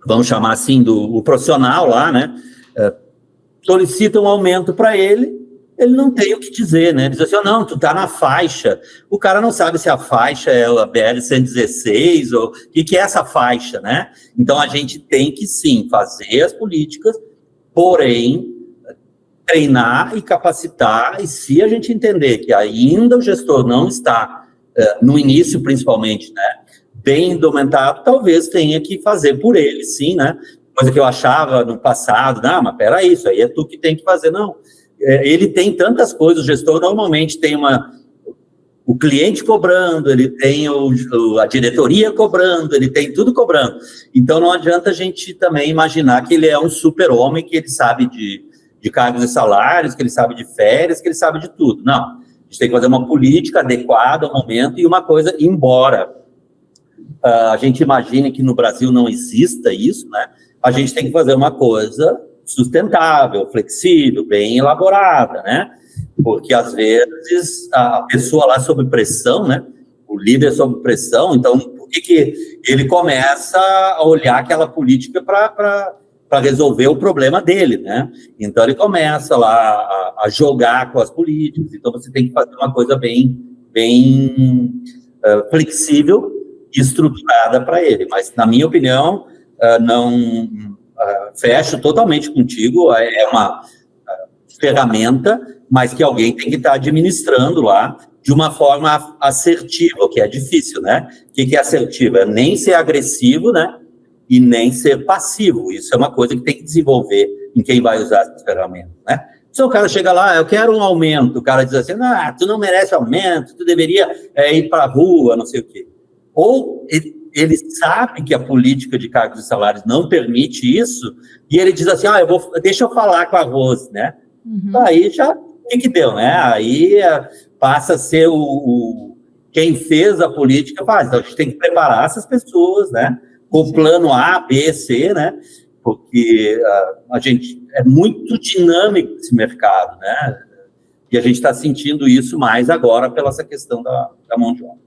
vamos chamar assim, o profissional lá, né? Solicita um aumento para ele não tem o que dizer, né? Diz assim, não, tu tá na faixa. O cara não sabe se a faixa é a BR-116 ou o que é essa faixa, né? Então, a gente tem que, sim, fazer as políticas, porém, treinar e capacitar, e se a gente entender que ainda o gestor não está, no início principalmente, né, bem documentado, talvez tenha que fazer por ele, sim, né? Coisa que eu achava no passado, não, mas peraí, isso aí é tu que tem que fazer, não. Ele tem tantas coisas, o gestor normalmente tem o cliente cobrando, ele tem a diretoria cobrando, ele tem tudo cobrando. Então, não adianta a gente também imaginar que ele é um super-homem, que ele sabe de cargos e salários, que ele sabe de férias, que ele sabe de tudo. Não, a gente tem que fazer uma política adequada ao momento e uma coisa, embora a gente imagine que no Brasil não exista isso, né? A gente tem que fazer uma coisa sustentável, flexível, bem elaborada, né? Porque, às vezes, a pessoa lá sob pressão, né? O líder sob pressão, então, por que ele começa a olhar aquela política para resolver o problema dele, né? Então, ele começa lá a jogar com as políticas. Então, você tem que fazer uma coisa bem flexível e estruturada para ele. Mas, na minha opinião, não... fecho totalmente contigo, é uma ferramenta, mas que alguém tem que estar administrando lá de uma forma assertiva, o que é difícil, né? O que é assertivo? É nem ser agressivo, né? E nem ser passivo. Isso é uma coisa que tem que desenvolver em quem vai usar essas ferramentas, né? Se o cara chega lá, eu quero um aumento, o cara diz assim, tu não merece aumento, tu deveria ir para a rua, não sei o quê. Ou ele sabe que a política de cargos e salários não permite isso, e ele diz assim, deixa eu falar com a Rose, né? Uhum. Aí já, o que deu, né? Aí passa a ser quem fez a política, então a gente tem que preparar essas pessoas, né? Com o plano A, B, C, né? Porque a gente é muito dinâmico esse mercado, né? E a gente está sentindo isso mais agora pela essa questão da mão de obra.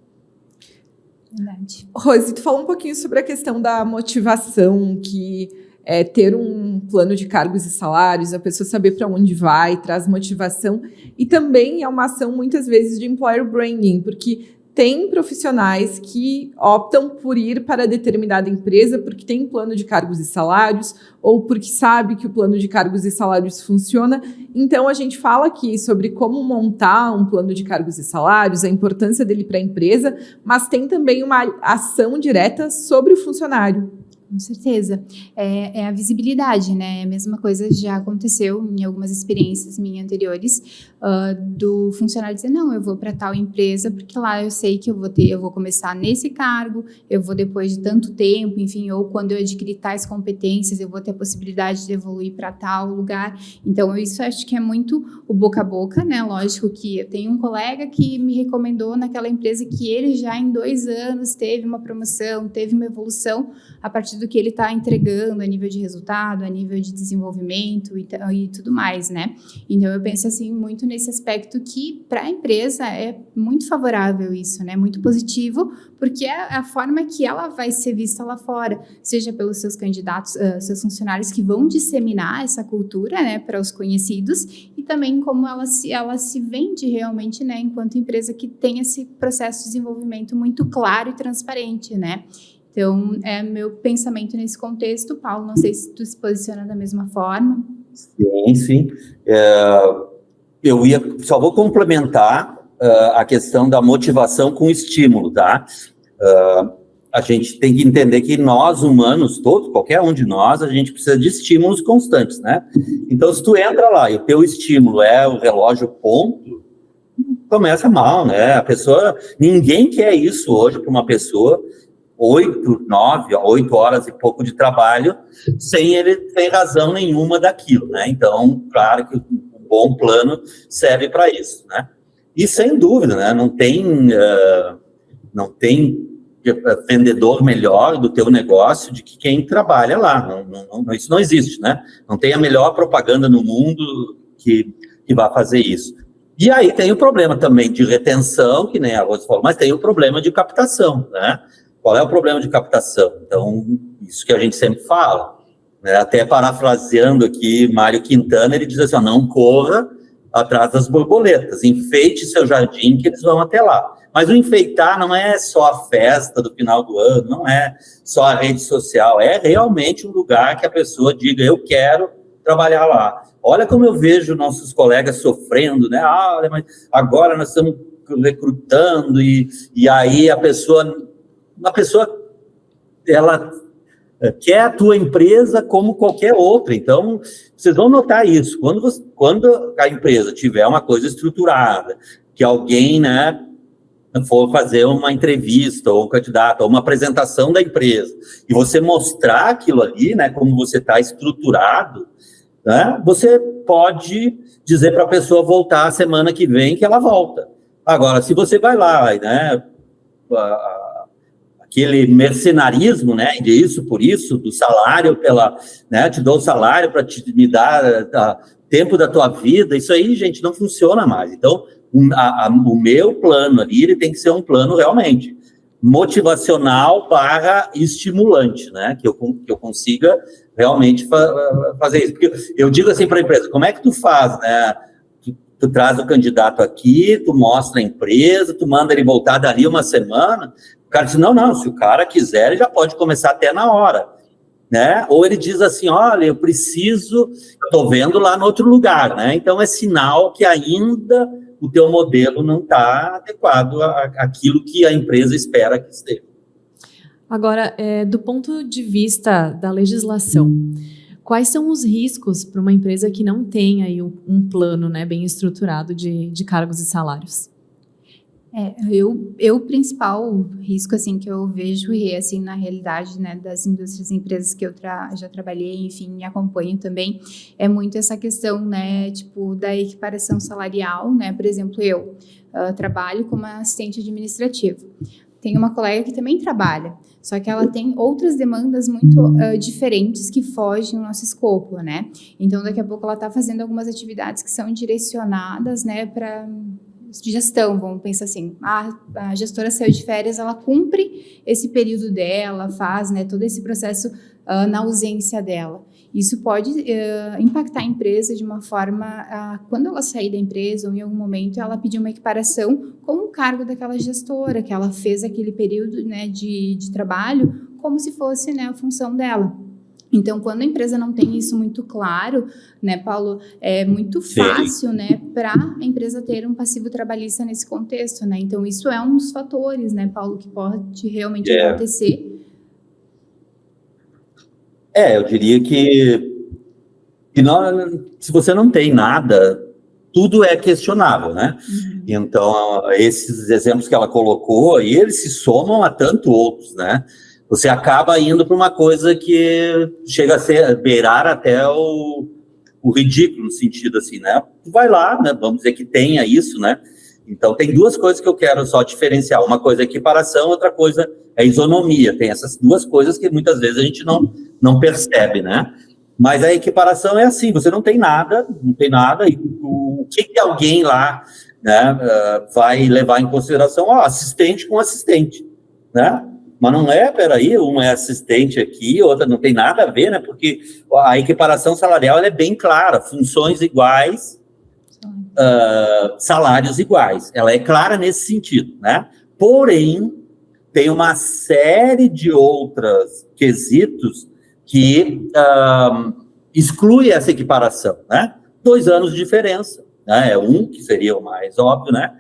Verdade. Rose, tu falou um pouquinho sobre a questão da motivação, que é ter um plano de cargos e salários, a pessoa saber para onde vai, traz motivação, e também é uma ação, muitas vezes, de employer branding, porque tem profissionais que optam por ir para determinada empresa porque tem plano de cargos e salários, ou porque sabe que o plano de cargos e salários funciona. Então, a gente fala aqui sobre como montar um plano de cargos e salários, a importância dele para a empresa, mas tem também uma ação direta sobre o funcionário. Com certeza. É a visibilidade, né? A mesma coisa já aconteceu em algumas experiências minhas anteriores, do funcionário dizer, não, eu vou para tal empresa, porque lá eu sei que eu vou começar nesse cargo, eu vou depois de tanto tempo, enfim, ou quando eu adquirir tais competências, eu vou ter a possibilidade de evoluir para tal lugar. Então, isso acho que é muito o boca a boca, né? Lógico que eu tenho um colega que me recomendou naquela empresa que ele já em 2 anos teve uma promoção, teve uma evolução a partir do que ele está entregando a nível de resultado, a nível de desenvolvimento e tudo mais, né? Então, eu penso assim, muito nesse aspecto que, para a empresa, é muito favorável isso, né? Muito positivo, porque é a forma que ela vai ser vista lá fora, seja pelos seus candidatos, seus funcionários que vão disseminar essa cultura, né, para os conhecidos, e também como ela se vende realmente, né, enquanto empresa que tem esse processo de desenvolvimento muito claro e transparente, né? Então, é meu pensamento nesse contexto. Paulo, não sei se tu se posiciona da mesma forma. Sim, sim. Só vou complementar a questão da motivação com estímulo, tá? A gente tem que entender que nós, humanos, todos, qualquer um de nós, a gente precisa de estímulos constantes, né? Então, se tu entra lá e o teu estímulo é o relógio ponto, começa mal, né? Ninguém quer isso hoje para uma pessoa, 8 horas e pouco de trabalho, sem razão nenhuma daquilo, né? Então, claro que um bom plano serve para isso, né? E sem dúvida, né? Não tem vendedor melhor do teu negócio do que quem trabalha lá. Isso não existe, né? Não tem a melhor propaganda no mundo que vai fazer isso. E aí tem o problema também de retenção, que nem a Rose falou, mas tem o problema de captação, né? Qual é o problema de captação? Então, isso que a gente sempre fala, né? Até parafraseando aqui Mário Quintana, ele diz assim, não corra atrás das borboletas, enfeite seu jardim que eles vão até lá. Mas o enfeitar não é só a festa do final do ano, não é só a rede social, é realmente um lugar que a pessoa diga, eu quero trabalhar lá. Olha como eu vejo nossos colegas sofrendo, né? Mas agora nós estamos recrutando e aí a pessoa ela quer a tua empresa como qualquer outra. Então, vocês vão notar isso. Quando a empresa tiver uma coisa estruturada, que alguém, né, for fazer uma entrevista, ou um candidato, ou uma apresentação da empresa, e você mostrar aquilo ali, né, como você está estruturado, né, você pode dizer para a pessoa voltar a semana que vem, que ela volta. Agora, se você vai lá, né, aquele mercenarismo, né, de isso por isso, do salário né, te dou o salário para me dar tempo da tua vida, isso aí, gente, não funciona mais. Então, o meu plano ali, ele tem que ser um plano realmente motivacional / estimulante, né, que eu consiga realmente fazer isso. Porque eu digo assim para a empresa, como é que tu faz, né? Tu traz o candidato aqui, tu mostra a empresa, tu manda ele voltar dali uma semana, o cara diz, não, se o cara quiser, ele já pode começar até na hora, né? Ou ele diz assim, olha, eu estou vendo lá no outro lugar, né? Então é sinal que ainda o teu modelo não está adequado àquilo que a empresa espera que esteja. Agora, do ponto de vista da legislação, quais são os riscos para uma empresa que não tem aí um plano, né, bem estruturado de cargos e salários? O principal risco, assim, que eu vejo, e assim, na realidade, né, das indústrias e empresas que eu já trabalhei, enfim, e acompanho também, é muito essa questão, né, tipo, da equiparação salarial, né, por exemplo, eu trabalho como assistente administrativo. Tem uma colega que também trabalha, só que ela tem outras demandas muito diferentes que fogem do nosso escopo, né? Então, daqui a pouco ela está fazendo algumas atividades que são direcionadas, né, para gestão, vamos pensar assim, a gestora saiu de férias, ela cumpre esse período dela, faz, né, todo esse processo na ausência dela. Isso pode impactar a empresa de uma forma, quando ela sair da empresa ou em algum momento ela pedir uma equiparação com o cargo daquela gestora, que ela fez aquele período, né, de trabalho, como se fosse, né, a função dela. Então, quando a empresa não tem isso muito claro, né, Paulo, é muito fácil, né, para a empresa ter um passivo trabalhista nesse contexto, né? Então, isso é um dos fatores, né, Paulo, que pode realmente acontecer. Eu diria que não, se você não tem nada, tudo é questionável, né? Então, esses exemplos que ela colocou, eles se somam a tanto outros, né? Você acaba indo para uma coisa que chega a beirar até o ridículo, no sentido assim, né? Tu vai lá, né? Vamos dizer que tenha isso, né? Então, tem duas coisas que eu quero só diferenciar. Uma coisa é equiparação, outra coisa é isonomia. Tem essas duas coisas que muitas vezes a gente não percebe, né? Mas a equiparação é assim, você não tem nada, e o que alguém lá, né, vai levar em consideração? Assistente com assistente, né? Mas não peraí, uma é assistente aqui, outra não tem nada a ver, né? Porque a equiparação salarial ela é bem clara, funções iguais, salários iguais. Ela é clara nesse sentido, né? Porém, tem uma série de outros quesitos que exclui essa equiparação, né? 2 anos de diferença, né? É um que seria o mais óbvio, né?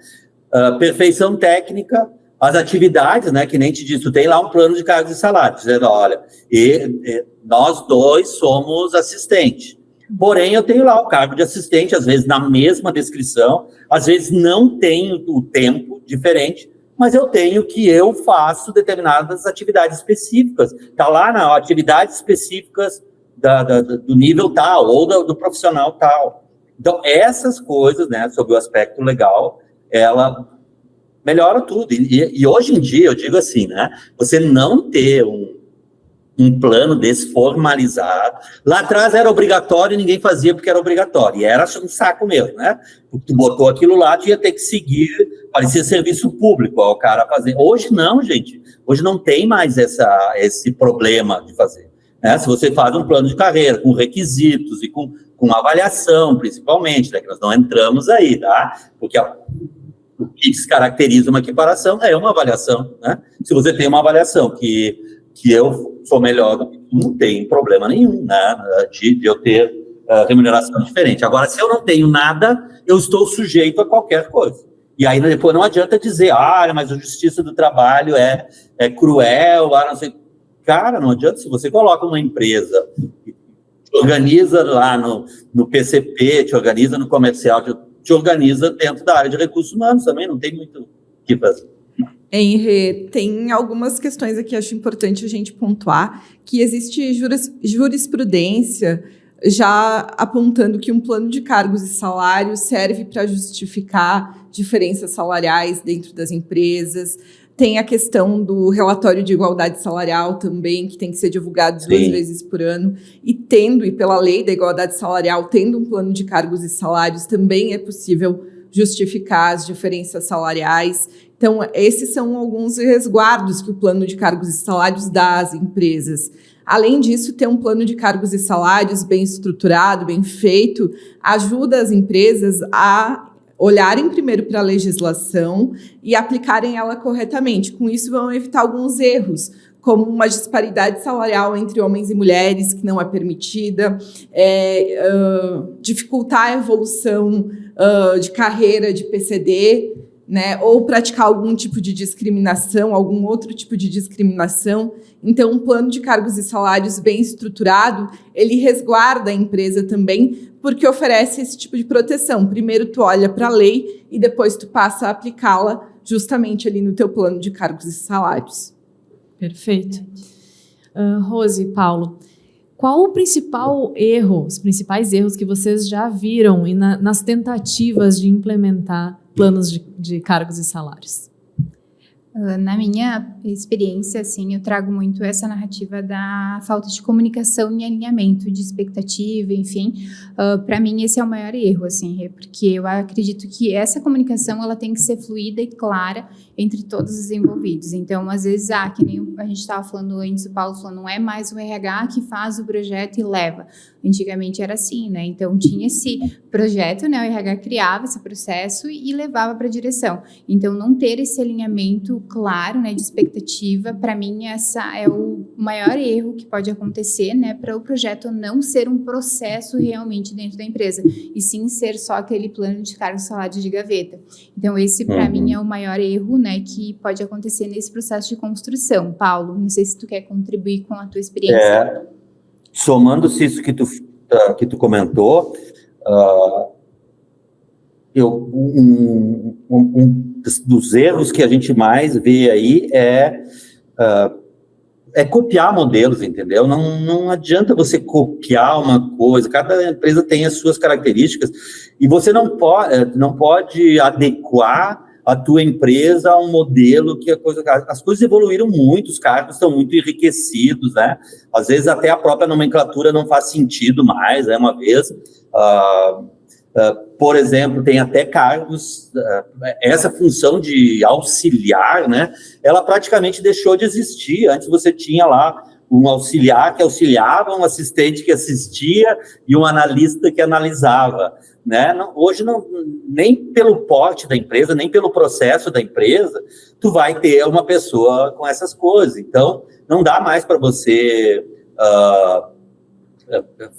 Perfeição técnica, as atividades, né? Que nem te disse, tu tem lá um plano de cargos e salários, dizendo, olha, nós 2 somos assistente. Porém, eu tenho lá o cargo de assistente, às vezes na mesma descrição, às vezes não tenho o tempo diferente, mas eu tenho que eu faço determinadas atividades específicas. Está lá na atividades específicas do nível tal, ou do profissional tal. Então, essas coisas, né, sobre o aspecto legal, ela melhora tudo. E hoje em dia, eu digo assim, né, você não ter um plano desse formalizado. Lá atrás era obrigatório e ninguém fazia porque era obrigatório. E era um saco mesmo, né? Porque tu botou aquilo lá, tu ia ter que seguir, parecia serviço público, ó, o cara fazer. Hoje não, gente. Hoje não tem mais esse problema de fazer. Né? Se você faz um plano de carreira com requisitos e com avaliação, principalmente, né? Que nós não entramos aí, tá? Porque o que caracteriza uma equiparação é uma avaliação, né? Se você tem uma avaliação que eu sou melhor do que tu, não tem problema nenhum, né, de eu ter remuneração diferente. Agora, se eu não tenho nada, eu estou sujeito a qualquer coisa. E aí, depois, não adianta dizer, mas a justiça do trabalho é cruel, não sei. Cara, não adianta. Se você coloca uma empresa, te organiza lá no PCP, te organiza no comercial, te organiza dentro da área de recursos humanos também, não tem muito o que fazer. Henri, tem algumas questões aqui, acho importante a gente pontuar, que existe jurisprudência já apontando que um plano de cargos e salários serve para justificar diferenças salariais dentro das empresas. Tem a questão do relatório de igualdade salarial também, que tem que ser divulgado 2 vezes por ano. E pela lei da igualdade salarial, tendo um plano de cargos e salários, também é possível justificar as diferenças salariais. Então, esses são alguns resguardos que o plano de cargos e salários dá às empresas. Além disso, ter um plano de cargos e salários bem estruturado, bem feito, ajuda as empresas a olharem primeiro para a legislação e aplicarem ela corretamente. Com isso, vão evitar alguns erros, como uma disparidade salarial entre homens e mulheres, que não é permitida, dificultar a evolução de carreira de PCD, né, ou praticar algum tipo de discriminação, algum outro tipo de discriminação. Então, um plano de cargos e salários bem estruturado, ele resguarda a empresa também, porque oferece esse tipo de proteção. Primeiro tu olha para a lei e depois tu passa a aplicá-la justamente ali no teu plano de cargos e salários. Perfeito. Rose, Paulo, qual o principal erro, os principais erros que vocês já viram nas tentativas de implementar planos de cargos e salários? Na minha experiência, assim, eu trago muito essa narrativa da falta de comunicação e alinhamento de expectativa, enfim. Para mim, esse é o maior erro, assim, porque eu acredito que essa comunicação ela tem que ser fluida e clara entre todos os envolvidos. Então, às vezes, que nem a gente estava falando antes, o Paulo falou, não é mais o RH que faz o projeto e leva. Antigamente era assim, né? Então, tinha esse projeto, né? O RH criava esse processo e levava para a direção. Então, não ter esse alinhamento claro, né, de expectativa, para mim, essa é o maior erro que pode acontecer, né, para o projeto não ser um processo realmente dentro da empresa, e sim ser só aquele plano de cargos e salários de gaveta. Então, esse, para mim, é o maior erro, né, que pode acontecer nesse processo de construção. Paulo, não sei se tu quer contribuir com a tua experiência. Somando-se isso que tu comentou, dos erros que a gente mais vê aí é copiar modelos, entendeu? Não adianta você copiar uma coisa, cada empresa tem as suas características, e você não pode adequar a tua empresa a um modelo que as coisas evoluíram muito, os cargos estão muito enriquecidos, né? Às vezes até a própria nomenclatura não faz sentido mais, né? Uma vez... por exemplo, tem até cargos, essa função de auxiliar, né, ela praticamente deixou de existir. Antes você tinha lá um auxiliar que auxiliava, um assistente que assistia e um analista que analisava, né? Hoje, nem pelo porte da empresa, nem pelo processo da empresa, tu vai ter uma pessoa com essas coisas. Então, não dá mais para você...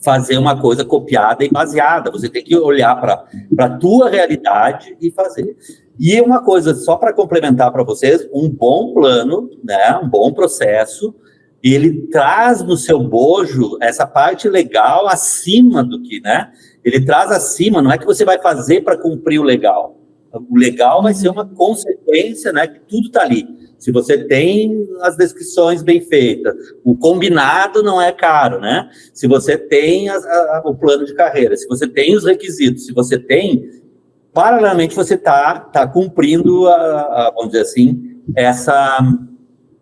fazer uma coisa copiada e baseada. Você tem que olhar para a tua realidade e fazer. E uma coisa, só para complementar para vocês, um bom plano, né, um bom processo, ele traz no seu bojo essa parte legal acima do que, né? Ele traz acima, não é que você vai fazer para cumprir o legal. O legal vai ser uma consequência, né? Que tudo está ali. Se você tem as descrições bem feitas, o combinado não é caro, né? Se você tem o plano de carreira, se você tem os requisitos, se você tem, paralelamente você está cumprindo, vamos dizer assim,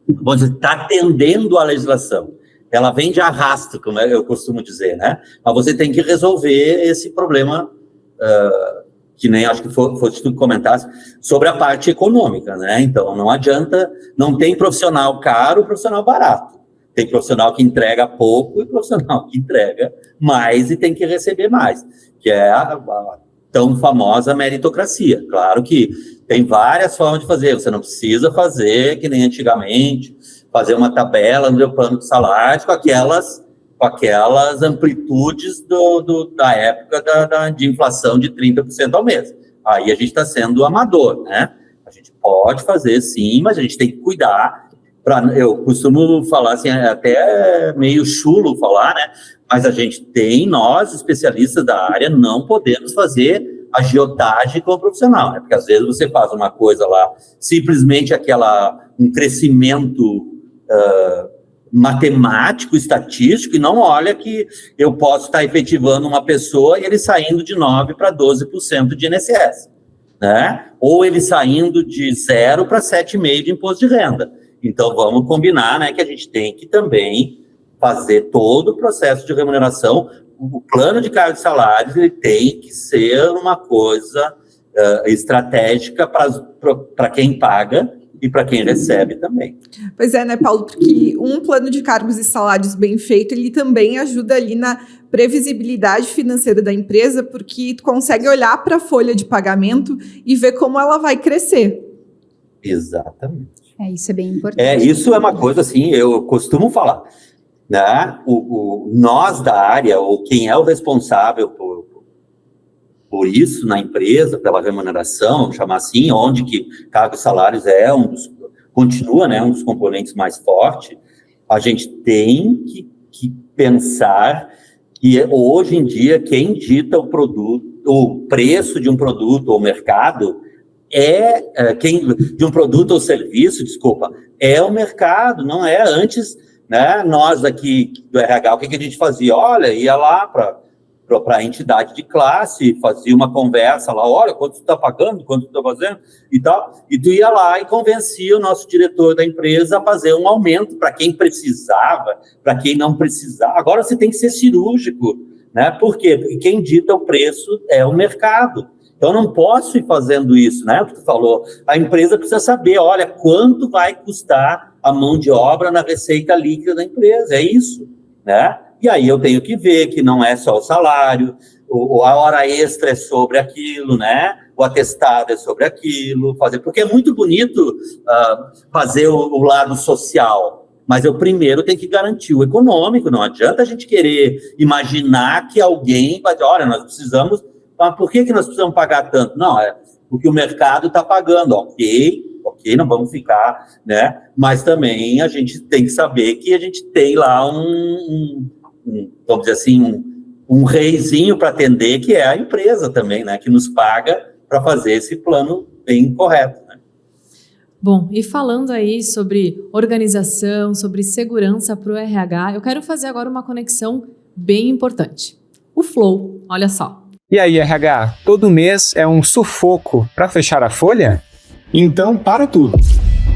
vamos dizer, está atendendo a legislação. Ela vem de arrasto, como eu costumo dizer, né? Mas você tem que resolver esse problema, que nem acho que fosse tu que comentasse, sobre a parte econômica, né? Então, não adianta, não tem profissional caro, profissional barato. Tem profissional que entrega pouco e profissional que entrega mais e tem que receber mais, que é a tão famosa meritocracia. Claro que tem várias formas de fazer, você não precisa fazer que nem antigamente, fazer uma tabela no meu plano de salários com aquelas amplitudes da época de inflação de 30% ao mês. Aí a gente está sendo amador, né? A gente pode fazer sim, mas a gente tem que cuidar. Eu costumo falar assim, até meio chulo falar, né? Mas a gente tem, nós, especialistas da área, não podemos fazer agiotagem com o profissional, né? Porque às vezes você faz uma coisa lá, simplesmente um crescimento matemático, estatístico, e não olha que eu posso estar efetivando uma pessoa e ele saindo de 9% para 12% de INSS, né? Ou ele saindo de 0% para 7,5% de imposto de renda. Então, vamos combinar, né, que a gente tem que também fazer todo o processo de remuneração. O plano de cargos e salários ele tem que ser uma coisa estratégica para quem paga e para quem recebe também. Pois é, né, Paulo? Porque um plano de cargos e salários bem feito, ele também ajuda ali na previsibilidade financeira da empresa, porque tu consegue olhar para a folha de pagamento e ver como ela vai crescer. Exatamente. Isso é bem importante. Isso é uma coisa, assim, eu costumo falar, né? Nós da área, ou quem é o responsável por isso na empresa, pela remuneração, vamos chamar assim, onde que cargos e salários continua, né, um dos componentes mais fortes, a gente tem que pensar que hoje em dia quem dita o preço de um produto ou mercado de um produto ou serviço, é o mercado, não é antes, né, nós aqui do RH, o que a gente fazia? Olha, ia lá para a entidade de classe, fazia uma conversa lá, olha, quanto tu está pagando, quanto tu está fazendo, e tal, e tu ia lá e convencia o nosso diretor da empresa a fazer um aumento para quem precisava, para quem não precisava. Agora você tem que ser cirúrgico, né? Por quê? Porque quem dita o preço é o mercado. Então, eu não posso ir fazendo isso, né? O que tu falou, a empresa precisa saber, olha, quanto vai custar a mão de obra na receita líquida da empresa, é isso, né? E aí eu tenho que ver que não é só o salário, a hora extra é sobre aquilo, né? O atestado é sobre aquilo, porque é muito bonito fazer o lado social, mas eu primeiro tenho que garantir o econômico, não adianta a gente querer imaginar que alguém vai dizer, olha, nós precisamos, mas por que nós precisamos pagar tanto? Não, é porque o mercado está pagando, ok, não vamos ficar, né? Mas também a gente tem que saber que a gente tem lá vamos dizer assim, um reizinho para atender, que é a empresa também, né? Que nos paga para fazer esse plano bem correto, né? Bom, e falando aí sobre organização, sobre segurança para o RH, eu quero fazer agora uma conexão bem importante. O Flow, olha só. E aí, RH, todo mês é um sufoco para fechar a folha? Então, para tudo.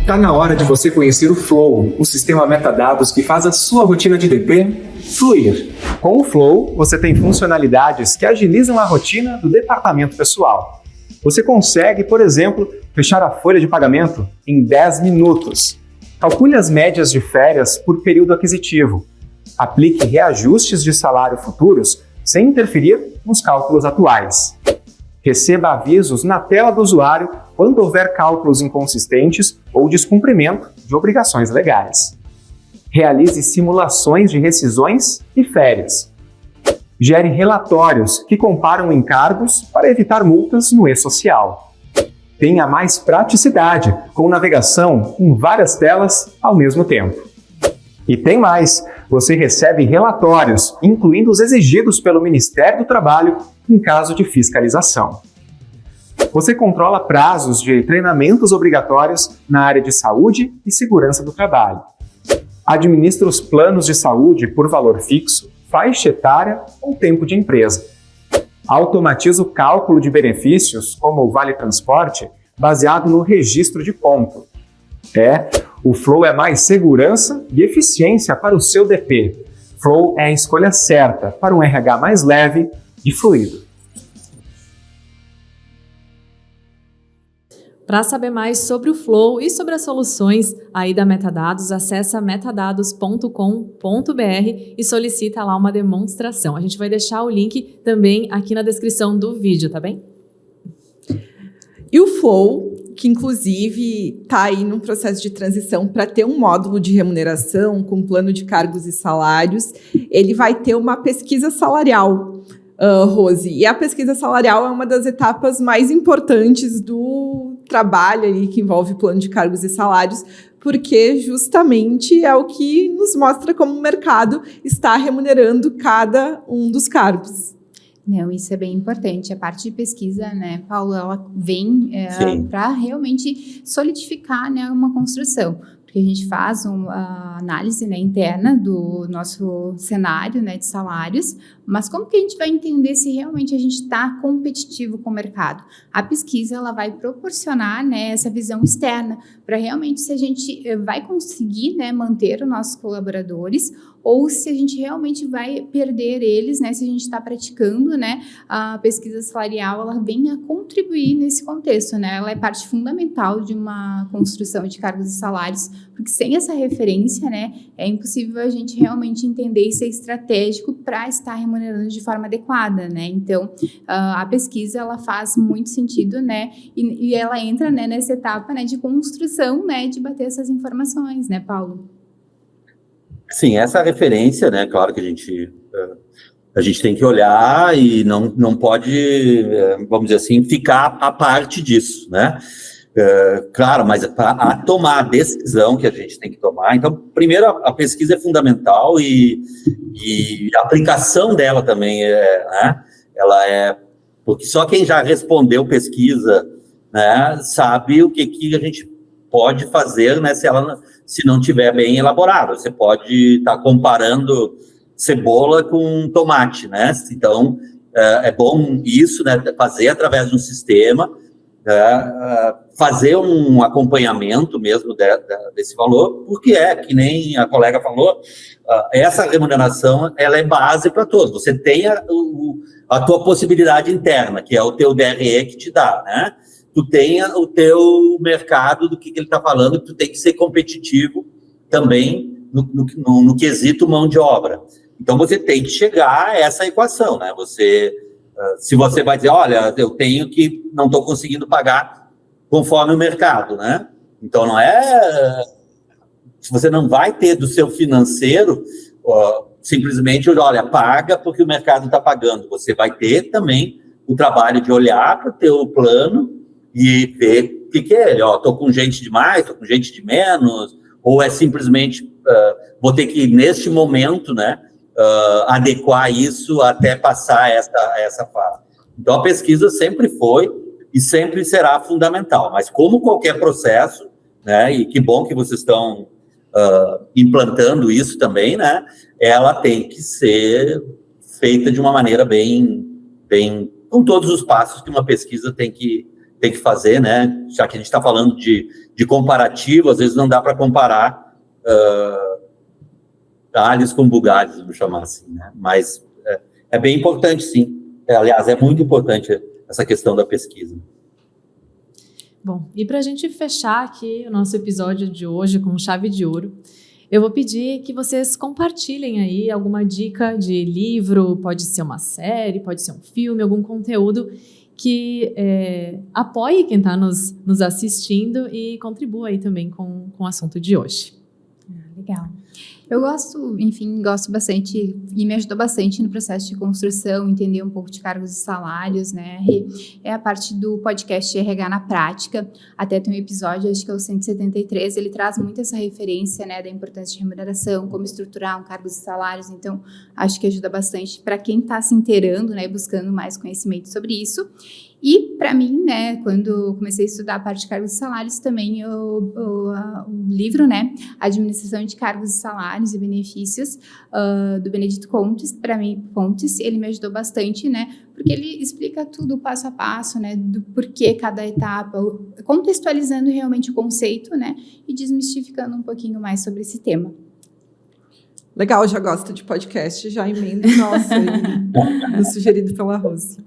Tá na hora de você conhecer o Flow, o sistema metadados que faz a sua rotina de DP fluir. Com o Flow, você tem funcionalidades que agilizam a rotina do departamento pessoal. Você consegue, por exemplo, fechar a folha de pagamento em 10 minutos. Calcule as médias de férias por período aquisitivo. Aplique reajustes de salário futuros sem interferir nos cálculos atuais. Receba avisos na tela do usuário quando houver cálculos inconsistentes ou descumprimento de obrigações legais. Realize simulações de rescisões e férias. Gere relatórios que comparam encargos para evitar multas no e-social. Tenha mais praticidade com navegação em várias telas ao mesmo tempo. E tem mais, você recebe relatórios, incluindo os exigidos pelo Ministério do Trabalho em caso de fiscalização. Você controla prazos de treinamentos obrigatórios na área de saúde e segurança do trabalho. Administra os planos de saúde por valor fixo, faixa etária ou tempo de empresa. Automatiza o cálculo de benefícios, como o Vale Transporte, baseado no registro de ponto. O Flow é mais segurança e eficiência para o seu DP. Flow é a escolha certa para um RH mais leve e fluido. Para saber mais sobre o Flow e sobre as soluções aí da Metadados, acessa metadados.com.br e solicita lá uma demonstração. A gente vai deixar o link também aqui na descrição do vídeo, tá bem? E o Flow, que inclusive está aí num processo de transição para ter um módulo de remuneração com plano de cargos e salários, ele vai ter uma pesquisa salarial, Rose. E a pesquisa salarial é uma das etapas mais importantes do trabalho ali, que envolve plano de cargos e salários, porque justamente é o que nos mostra como o mercado está remunerando cada um dos cargos. Não, isso é bem importante. A parte de pesquisa, né, Paulo, ela vem para realmente solidificar, né, uma construção. Porque a gente faz uma análise, né, interna do nosso cenário, né, de salários, mas como que a gente vai entender se realmente a gente está competitivo com o mercado? A pesquisa ela vai proporcionar, né, essa visão externa para realmente se a gente vai conseguir, né, manter os nossos colaboradores ou se a gente realmente vai perder eles, né, se a gente está praticando, né, a pesquisa salarial, ela vem a contribuir nesse contexto, né, ela é parte fundamental de uma construção de cargos e salários, porque sem essa referência, né, é impossível a gente realmente entender e ser estratégico para estar remunerando de forma adequada, né, então a pesquisa, ela faz muito sentido, né, e ela entra, né, nessa etapa, né, de construção, né, de bater essas informações, né, Paulo? Sim, essa referência, né, claro que a gente tem que olhar e não pode, vamos dizer assim, ficar à parte disso, né? Claro, mas para tomar a decisão que a gente tem que tomar, então, primeiro, a pesquisa é fundamental e a aplicação dela também né? Ela é, porque só quem já respondeu pesquisa, né, sabe o que a gente pode fazer, né, se não tiver bem elaborado. Você pode estar comparando cebola com tomate, né? Então, é bom isso, né, fazer através de um sistema, fazer um acompanhamento mesmo desse valor, porque que nem a colega falou, essa remuneração, ela é base para todos. Você tem a tua possibilidade interna, que é o teu DRE que te dá, né? Tu tenha o teu mercado do que ele está falando, que tu tem que ser competitivo também no quesito mão de obra. Então, você tem que chegar a essa equação, né? Se você vai dizer, olha, eu não estou conseguindo pagar conforme o mercado, né? Então, se você não vai ter do seu financeiro, simplesmente, olha, paga porque o mercado está pagando. Você vai ter também o trabalho de olhar para o teu plano e ver o que é ele. Estou com gente de mais, estou com gente de menos, ou é simplesmente, vou ter que, neste momento, né, adequar isso até passar essa fase. Então, a pesquisa sempre foi e sempre será fundamental, mas como qualquer processo, né, e que bom que vocês estão implantando isso também, né, ela tem que ser feita de uma maneira bem com todos os passos que uma pesquisa tem que fazer, né? Já que a gente está falando de comparativo, às vezes não dá para comparar alhos com bugalhos, vamos chamar assim, né? Mas é bem importante, sim. Aliás, é muito importante essa questão da pesquisa. Bom, e para a gente fechar aqui o nosso episódio de hoje com chave de ouro, eu vou pedir que vocês compartilhem aí alguma dica de livro, pode ser uma série, pode ser um filme, algum conteúdo que apoie quem está nos assistindo e contribua aí também com o assunto de hoje. Legal. Eu gosto, enfim, gosto bastante e me ajudou bastante no processo de construção, entender um pouco de cargos e salários, né? É a parte do podcast RH na prática. Até tem um episódio, acho que é o 173, ele traz muito essa referência, né, da importância de remuneração, como estruturar um cargos e salários. Então, acho que ajuda bastante para quem está se inteirando, né, buscando mais conhecimento sobre isso. E, para mim, né, quando comecei a estudar a parte de cargos e salários, também o livro, né, Administração de Cargos e Salários e Benefícios, do Benedito Pontes, ele me ajudou bastante, né, porque ele explica tudo passo a passo, né, do porquê cada etapa, contextualizando realmente o conceito, né, e desmistificando um pouquinho mais sobre esse tema. Legal, já gosto de podcast, já emendo, nossa, no sugerido pela Rose.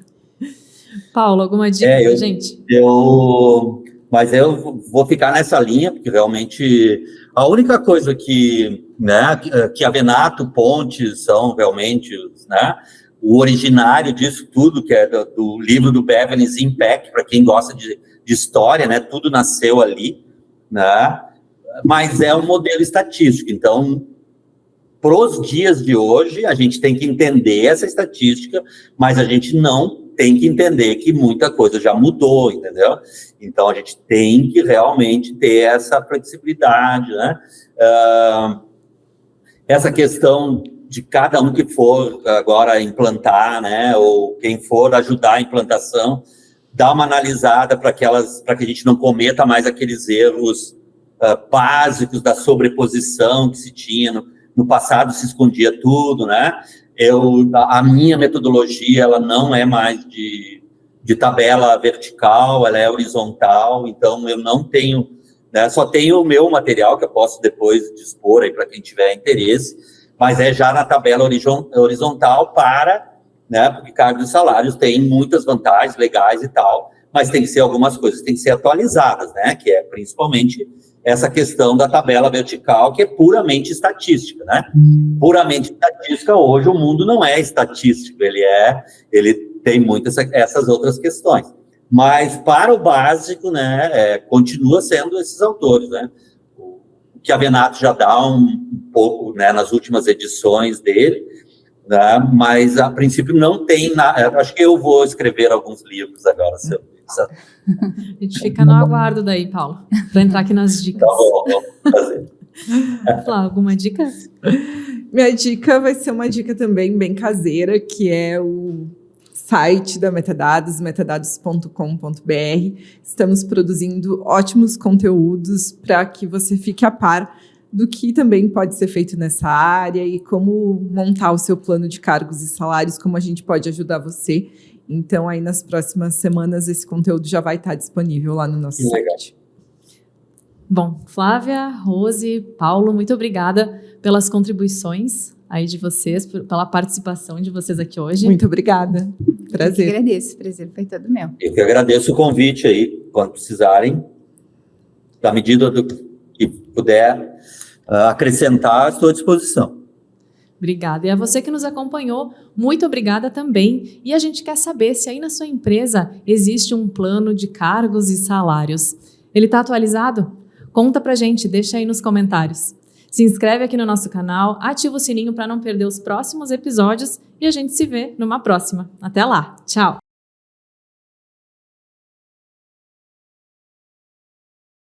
Paulo, alguma dica pra gente? Mas eu vou ficar nessa linha, porque realmente a única coisa que, né, que Avenato, Pontes são realmente, né, o originário disso tudo, que é do livro do Beverly Zimpack, para quem gosta de história, né, tudo nasceu ali, né, mas é um modelo estatístico. Então, para os dias de hoje, a gente tem que entender essa estatística, mas a gente não tem que entender que muita coisa já mudou, entendeu? Então, a gente tem que realmente ter essa flexibilidade, né? Essa questão de cada um que for agora implantar, né? Ou quem for ajudar a implantação, dar uma analisada para que a gente não cometa mais aqueles erros básicos da sobreposição que se tinha no passado, se escondia tudo, né? A minha metodologia, ela não é mais de tabela vertical, ela é horizontal, então eu não tenho, né, só tenho o meu material que eu posso depois dispor aí para quem tiver interesse, mas é já na tabela horizontal né, porque cargos e salários têm muitas vantagens legais e tal, mas tem que ser algumas coisas, tem que ser atualizadas, né, que é principalmente essa questão da tabela vertical, que é puramente estatística, né? Puramente estatística, hoje o mundo não é estatístico, ele tem muitas essas outras questões. Mas para o básico, né, continua sendo esses autores, né? O que Avenato já dá um pouco, né, nas últimas edições dele, né? Mas a princípio não tem nada. Acho que eu vou escrever alguns livros agora, se eu A gente fica no aguardo daí, Paulo, para entrar aqui nas dicas. Tá bom, vamos fazer. Flá, alguma dica? Minha dica vai ser uma dica também bem caseira, que é o site da Metadados, metadados.com.br. Estamos produzindo ótimos conteúdos para que você fique a par do que também pode ser feito nessa área e como montar o seu plano de cargos e salários, como a gente pode ajudar você. Então, aí nas próximas semanas, esse conteúdo já vai estar disponível lá no nosso site. Bom, Flávia, Rose, Paulo, muito obrigada pelas contribuições aí de vocês, pela participação de vocês aqui hoje. Muito obrigada. Prazer. Eu que agradeço, o prazer foi todo meu. Eu que agradeço o convite aí, quando precisarem, da medida do que puder acrescentar, estou à disposição. Obrigada. E a você que nos acompanhou, muito obrigada também. E a gente quer saber se aí na sua empresa existe um plano de cargos e salários. Ele está atualizado? Conta pra gente, deixa aí nos comentários. Se inscreve aqui no nosso canal, ativa o sininho para não perder os próximos episódios e a gente se vê numa próxima. Até lá. Tchau!